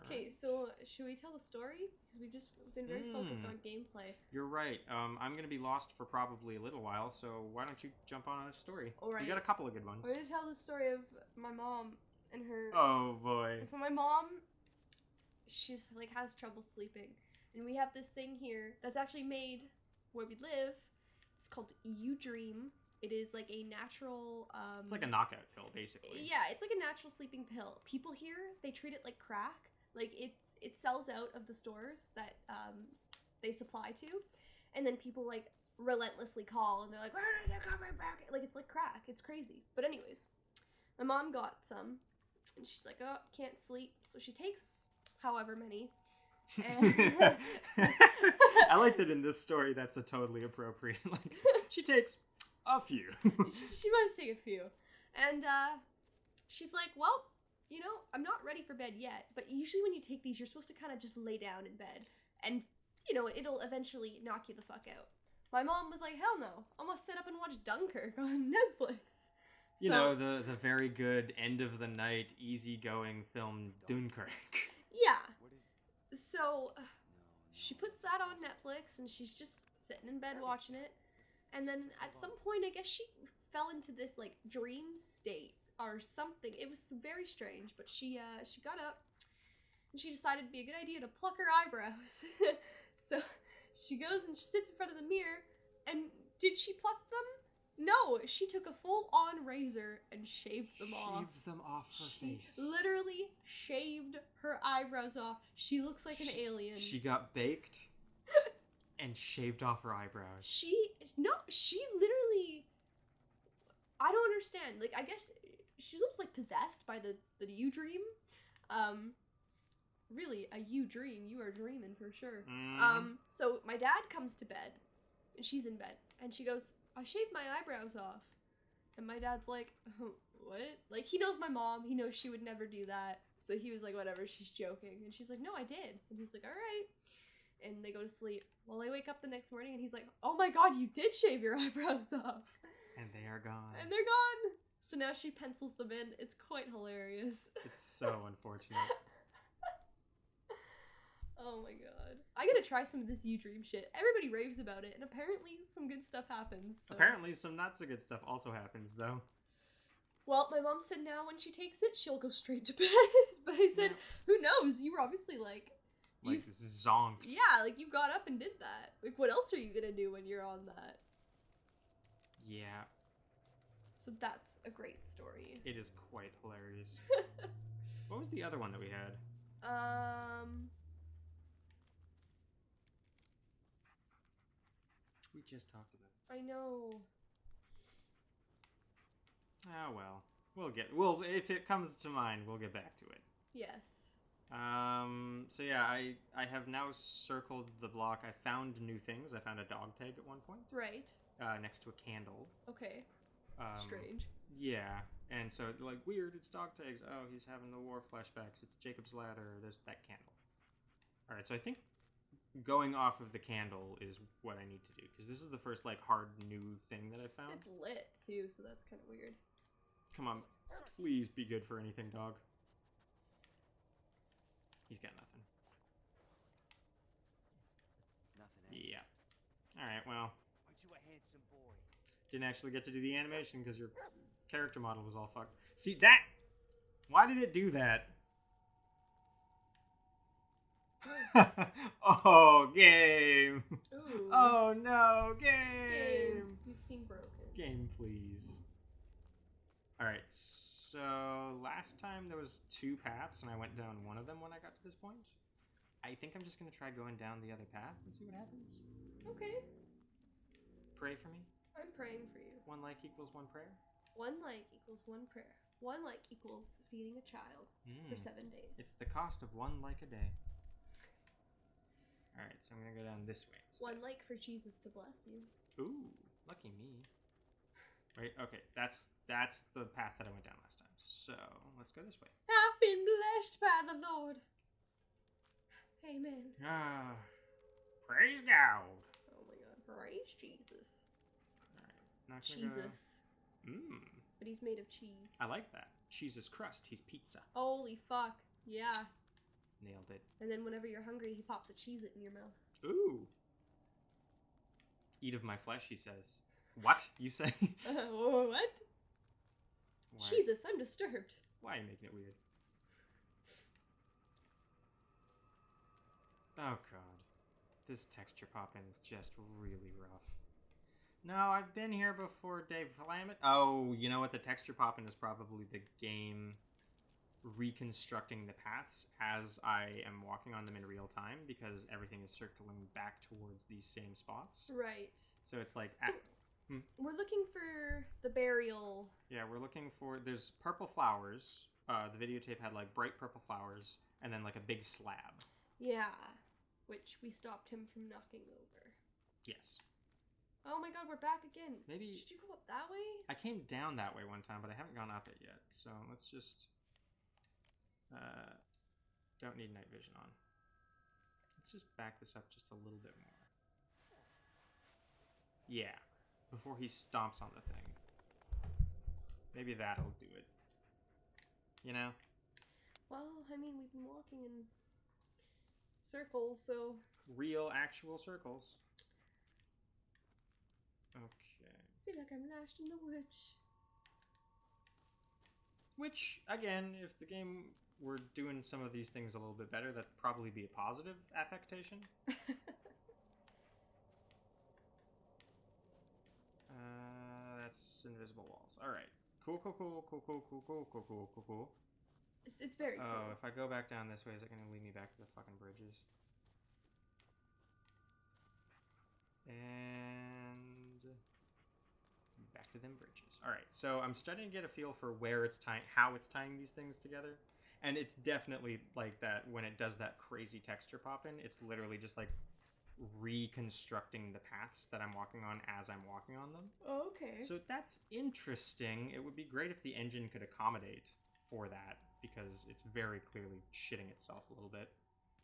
Okay, so should we tell the story? Because we've just been very focused on gameplay. You're right. I'm going to be lost for probably a little while, so why don't you jump on a story? All right. You got a couple of good ones. We're going to tell the story of my mom and her... Oh, boy. So my mom, she's like has trouble sleeping. And we have this thing here that's actually made where we live. It's called You Dream. It is like a natural... it's like a knockout pill, basically. Yeah, it's like a natural sleeping pill. People here, they treat it like crack. Like, it sells out of the stores that they supply to. And then people, like, relentlessly call. And they're like, when is it coming back? Like, it's like crack. It's crazy. But anyways, my mom got some. And she's like, oh, can't sleep. So she takes however many. And I like that in this story that's a totally appropriate. Like, she takes a few. She must take a few. And she's like, well... You know, I'm not ready for bed yet, but usually when you take these, you're supposed to kind of just lay down in bed. And, you know, it'll eventually knock you the fuck out. My mom was like, hell no, I'm gonna sit up and watch Dunkirk on Netflix. You know, the very good end-of-the-night, easy-going film Dunkirk. Yeah. So, she puts that on Netflix, and she's just sitting in bed watching it. And then at some point, I guess she fell into this, like, dream state. Or something. It was very strange, but she got up and she decided it'd be a good idea to pluck her eyebrows. So she goes and she sits in front of the mirror, and did she pluck them? No, she took a full-on razor and shaved them off. Shaved them off her face. Literally shaved her eyebrows off. She looks like an alien. She got baked and shaved off her eyebrows. She literally... I don't understand. Like, I guess... She was almost like possessed by the you dream. Really, a you dream. You are dreaming for sure. So my dad comes to bed, and she's in bed, and she goes, I shaved my eyebrows off. And my dad's like, what? Like, he knows my mom. He knows she would never do that. So he was like, whatever, she's joking. And she's like, no, I did. And he's like, all right. And they go to sleep. Well, I wake up the next morning, and he's like, oh my god, you did shave your eyebrows off. And they are gone. And they're gone. So now she pencils them in. It's quite hilarious. It's so unfortunate. Oh my god. I gotta try some of this You Dream shit. Everybody raves about it, and apparently some good stuff happens. So. Apparently some not so good stuff also happens, though. Well, my mom said now when she takes it, she'll go straight to bed. But I said, who knows? You were obviously like... Like, zonked. Yeah, like you got up and did that. Like, what else are you gonna do when you're on that? Yeah. So that's a great story. It is quite hilarious. What was the other one that we had? We just talked about it. I know. Oh well. If it comes to mind, we'll get back to it. Yes. So yeah, I have now circled the block. I found new things. I found a dog tag at one point. Right. Next to a candle. Okay. Strange. Yeah, and so, like, weird, it's dog tags. Oh, he's having the war flashbacks. It's Jacob's Ladder. There's that candle. Alright, so I think going off of the candle is what I need to do, because this is the first, like, hard new thing that I found. It's lit, too, so that's kind of weird. Come on, please be good for anything, dog. He's got nothing. Nothing, eh? Yeah. Alright, well. Aren't you a handsome boy? Didn't actually get to do the animation because your character model was all fucked. See, that... Why did it do that? Oh, game! Ooh. Oh, no, Game. game! You seem broken. Game, please. Alright, so last time there was 2 paths and I went down one of them when I got to this point. I think I'm just going to try going down the other path and see what happens. Okay. Pray for me. I'm praying for you. 1 like equals 1 prayer. 1 like equals 1 prayer. 1 like equals feeding a child for 7 days. It's the cost of 1 like a day. Alright, so I'm going to go down this way instead. 1 like for Jesus to bless you. Ooh, lucky me. Right, okay, that's the path that I went down last time. So, let's go this way. I've been blessed by the Lord. Amen. Ah, praise God. Oh my god, praise Jesus. Alright, Jesus. Mmm, But he's made of cheese. I like that. Cheese is crust, he's pizza. Holy fuck. Yeah. Nailed it. And then whenever you're hungry, he pops a Cheez-It in your mouth. Ooh. Eat of my flesh, he says. What? You say? What? Why? Jesus, I'm disturbed. Why are you making it weird? Oh god. This texture pop-in is just really rough. No, I've been here before, Dave Flamet. Oh, you know what? The texture pop-in is probably the game reconstructing the paths as I am walking on them in real time because everything is circling back towards these same spots. Right. So it's like... So, we're looking for the burial. Yeah, we're looking for... There's purple flowers. The videotape had like bright purple flowers and then like a big slab. Yeah. Which we stopped him from knocking over. Yes. Oh my god, we're back again. Maybe... Should you go up that way? I came down that way one time, but I haven't gone up it yet. So let's just... don't need night vision on. Let's just back this up just a little bit more. Yeah. Before he stomps on the thing. Maybe that'll do it. You know? Well, I mean, we've been walking in circles, so... Real, actual circles. Okay. I feel like I'm lashed in the witch. Which, again, if the game were doing some of these things a little bit better, that'd probably be a positive affectation. That's invisible walls. Alright. Cool. It's very cool. Oh, if I go back down this way, is it going to lead me back to the fucking bridges? And... back to them bridges. Alright, so I'm starting to get a feel for where it's tying, how it's tying these things together. And it's definitely like that when it does that crazy texture pop in, it's literally just like reconstructing the paths that I'm walking on as I'm walking on them. Oh, okay. So that's interesting. It would be great if the engine could accommodate for that, because it's very clearly shitting itself a little bit.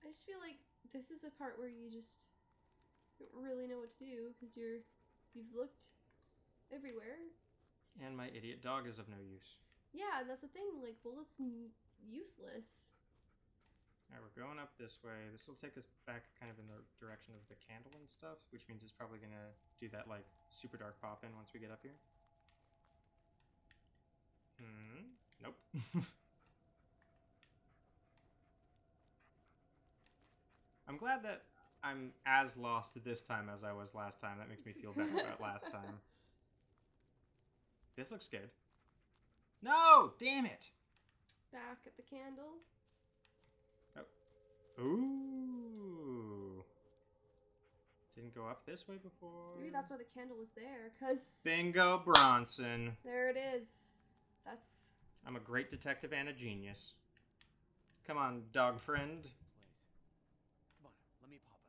I just feel like this is a part where you just don't really know what to do, because you've looked everywhere. And my idiot dog is of no use. Yeah, that's the thing, like, bullets useless. Alright, we're going up this way. This will take us back kind of in the direction of the candle and stuff, which means it's probably going to do that, like, super dark pop-in once we get up here. Nope. I'm glad that I'm as lost this time as I was last time. That makes me feel better about last time. This looks good. No! Damn it! Back at the candle. Ooh. Didn't go up this way before. Maybe that's why the candle was there, because... Bingo Bronson. There it is. That's... I'm a great detective and a genius. Come on, dog friend. Come on, let me pop,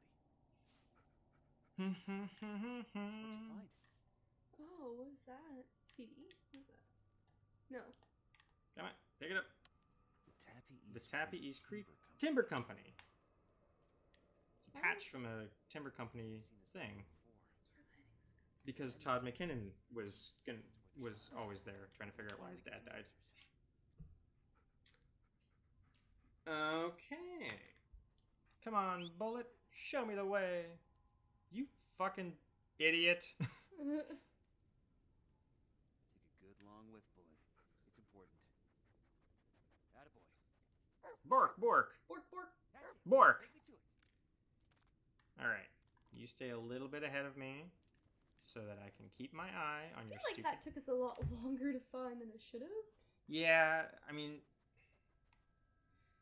buddy. What'd you find? Oh, what is that? CD? What is that? No. Come on, pick it up. The Tappy East Creek Creek Timber Company. It's a patch from a timber company thing. Because Todd McKinnon was always there trying to figure out why his dad died. Okay. Come on, Bullet. Show me the way. You fucking idiot. Take a good long whiff, Bullet. It's important. Attaboy. Bork, bork, Bork, bork. That's it. bork. Take me to it. Alright. You stay a little bit ahead of me so that I can keep my eye on I your feel like stupid... that took us a lot longer to find than it should have. Yeah, I mean...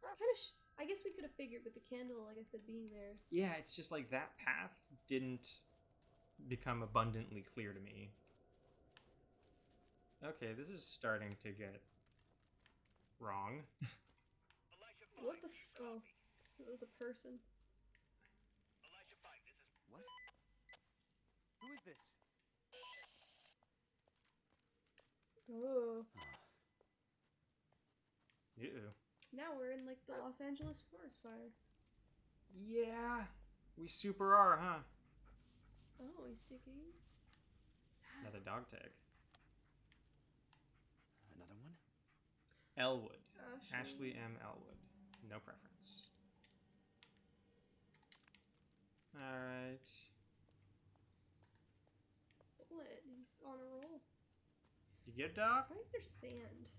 Kind of. I guess we could have figured with the candle, like I said, being there. Yeah, it's just like that path didn't become abundantly clear to me. Okay, this is starting to get wrong. What the oh. It was a person. What? Who is this? Oh. Ew. Now we're in, like, the Los Angeles forest fire. Yeah, we super are, huh? Oh, he's digging. Sad. Another dog tag. Another one? Elwood. Ashley. Ashley M. Elwood. No preference. Alright. Bullet. He's on a roll. You good, dog? Why is there sand?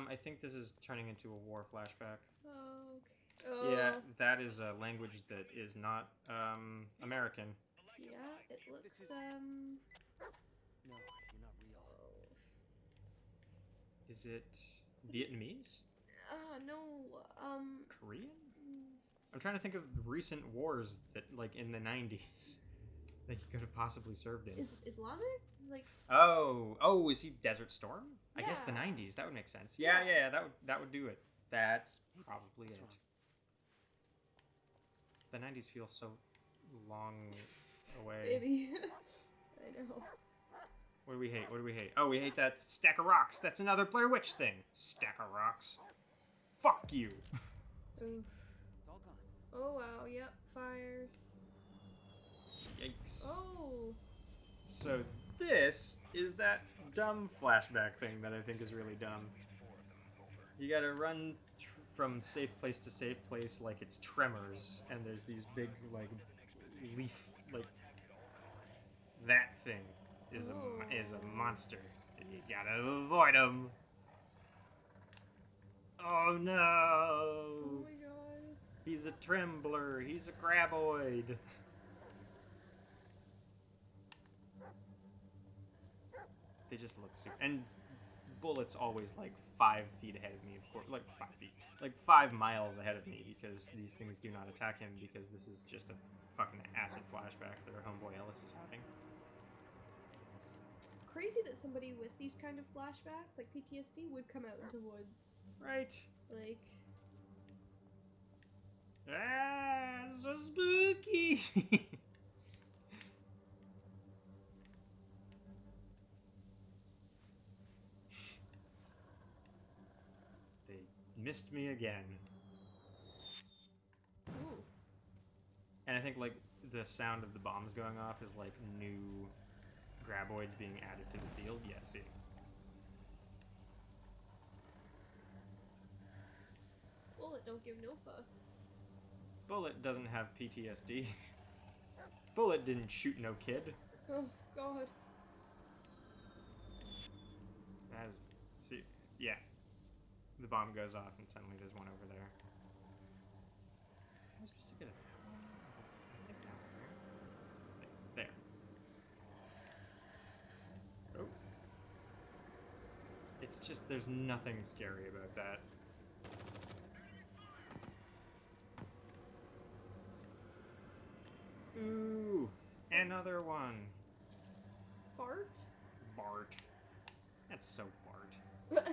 I think this is turning into a war flashback. Oh, okay. Yeah, that is a language that is not, American. Yeah, it looks, is- No, you're not real. Is it Vietnamese? No, Korean? I'm trying to think of recent wars that, like, in the 90s that he could have possibly served in. is Islamic? It's like, Oh, is he Desert Storm? I guess the Yeah. 90s. That would make sense. Yeah, Yeah. that would do it. That's probably What's it. wrong? The 90s feel so long away. baby. I know. What do we hate? What do we hate? Oh, we hate that stack of rocks. That's another Blair Witch thing. Stack of rocks. Fuck you. Oof. It's all gone. Oh, wow, yep, fires. Yikes. Oh, So this is that dumb flashback thing that I think is really dumb. You gotta run from safe place to safe place like it's Tremors, and there's these big, like, leaf, like, that thing is a monster. And you gotta avoid him. Oh no! oh my god. He's a trembler. He's a graboid. They just look super. And Bullet's always like 5 feet ahead of me, of course. Like 5 feet. Like 5 miles ahead of me because these things do not attack him because this is just a fucking acid flashback that our homeboy Ellis is having. Crazy that somebody with these kind of flashbacks, like PTSD, would come out into woods. Right. Like, Ah, so spooky. They missed me again. ooh. And I think like the sound of the bombs going off is like new graboids being added to the field. Yeah, see. Bullet don't give no fucks. Bullet doesn't have PTSD. Bullet didn't shoot no kid. Oh, god. That is, see, yeah. The bomb goes off and suddenly there's one over there. How am I supposed to get it? I think down there. There. Oh. It's just, there's nothing scary about that. Ooh, another one. Bart? Bart. That's so Bart.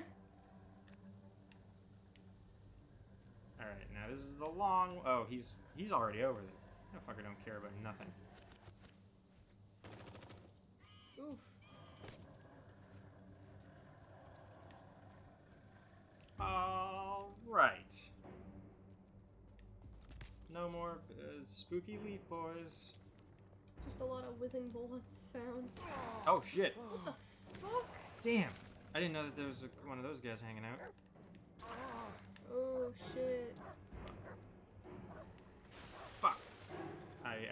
Alright, now this is the long... Oh, he's already over there. That fucker don't care about nothing. Oof. Alright. No more spooky leaf boys. Just a lot of whizzing bullets sound. Oh, shit. What the fuck? Damn. I didn't know that there was one of those guys hanging out. Oh, shit.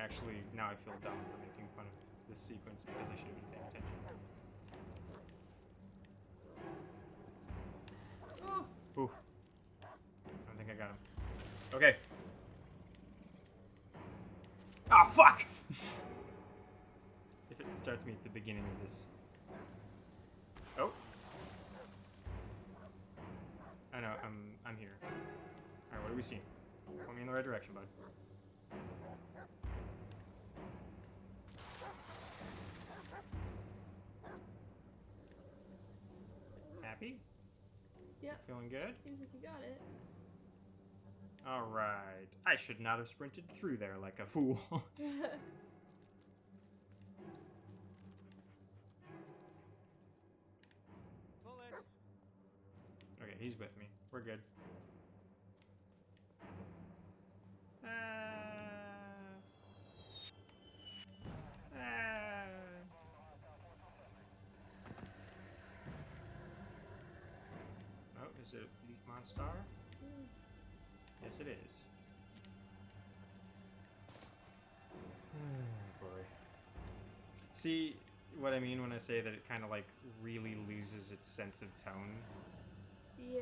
actually, now I feel dumb for making fun of this sequence because I should have been paying attention. Oh, Ooh. I don't think I got him. Okay. Ah, fuck! If it starts me at the beginning of this. Oh. I know, I'm here. Alright, what do we see? Point me in the right direction, bud. Happy? yeah. Feeling good? Seems like you got it. Alright. I should not have sprinted through there like a fool. Bullet. Okay, he's with me. We're good. Oh, is it Leaf Monstar? Yes, it is. Oh, boy. See what I mean when I say that it kind of like really loses its sense of tone? Yeah.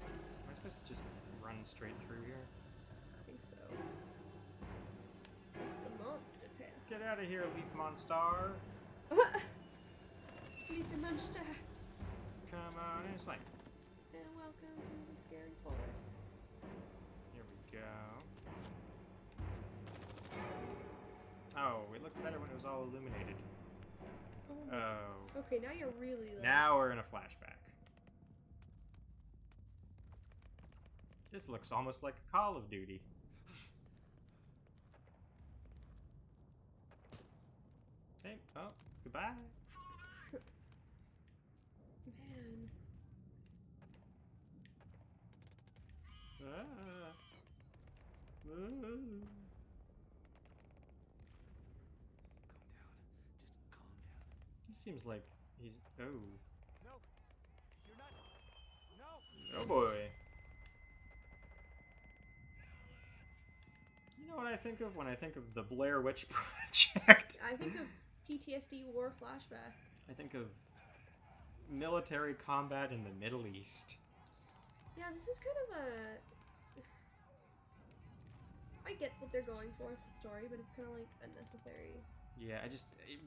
Am I supposed to just run straight through here? I think so. It's the monster pass. Get out of here, Leaf Monstar! Leave the monster. Come on, it's like, And welcome to the scary forest. here we go. Oh, it looked better when it was all illuminated. Oh. my- Oh. Okay, now you're really like. Now we're in a flashback. This looks almost like a Call of Duty. Hey, oh, goodbye. Man. Ah. Ah. Calm down. Just calm down. He seems like he's... Oh. No. You're not. No. Oh boy. You know what I think of when I think of the Blair Witch Project? I think of PTSD war flashbacks. I think of military combat in the Middle East. Yeah, this is kind of a. I get what they're going for with the story, but it's kind of like unnecessary. Yeah, it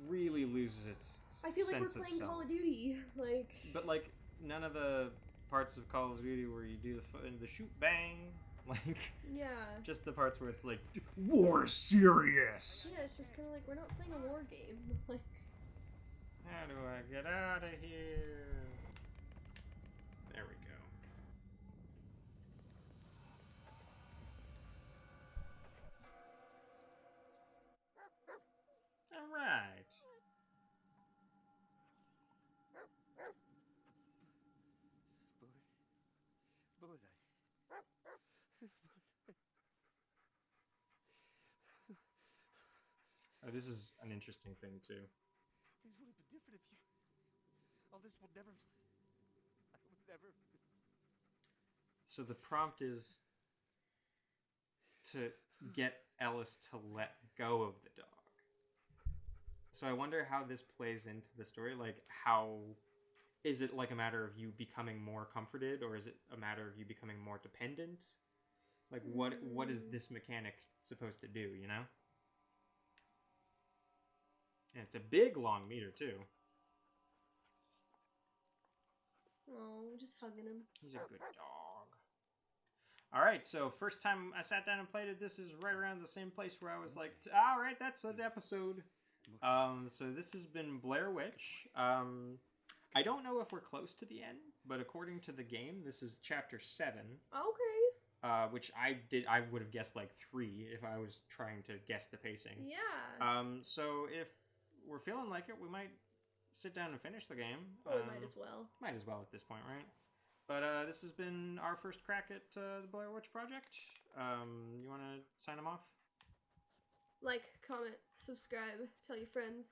really loses its I feel like we're sense of playing self. Call of Duty. Like. But like none of the parts of Call of Duty where you do the shoot bang, like Yeah. just the parts where it's like war serious. Yeah, it's just kind of like we're not playing a war game. Like. How do I get out of here? There we go. All right. Bullet. Oh, this is an interesting thing too. Things would have been different if you. All this will never. I would never. So the prompt is to get Ellis to let go of the dog. So I wonder how this plays into the story. Like, how is it like a matter of you becoming more comforted, or is it a matter of you becoming more dependent? Like, what is this mechanic supposed to do? You know. And it's a big, long meter too. Oh, just hugging him. He's a good dog. All right, so first time I sat down and played it, this is right around the same place where I was like, all right, that's an episode. So this has been Blair Witch. I don't know if we're close to the end, but according to the game, this is chapter 7. Okay. Which I would have guessed like 3 if I was trying to guess the pacing. Yeah. So if we're feeling like it, we might sit down and finish the game. Well, we might as well. Might as well at this point, right? But this has been our first crack at the Blair Witch Project. You want to sign them off? Like, comment, subscribe, tell your friends.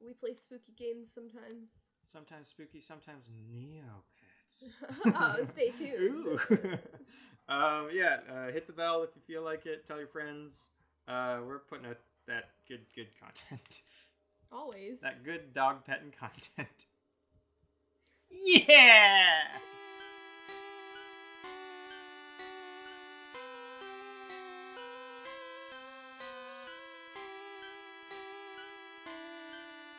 We play spooky games sometimes. Sometimes spooky, sometimes Neopet. Stay tuned. Ooh. Hit the bell if you feel like it. Tell your friends. We're putting out that good content. Always. That good dog petting content. Yeah!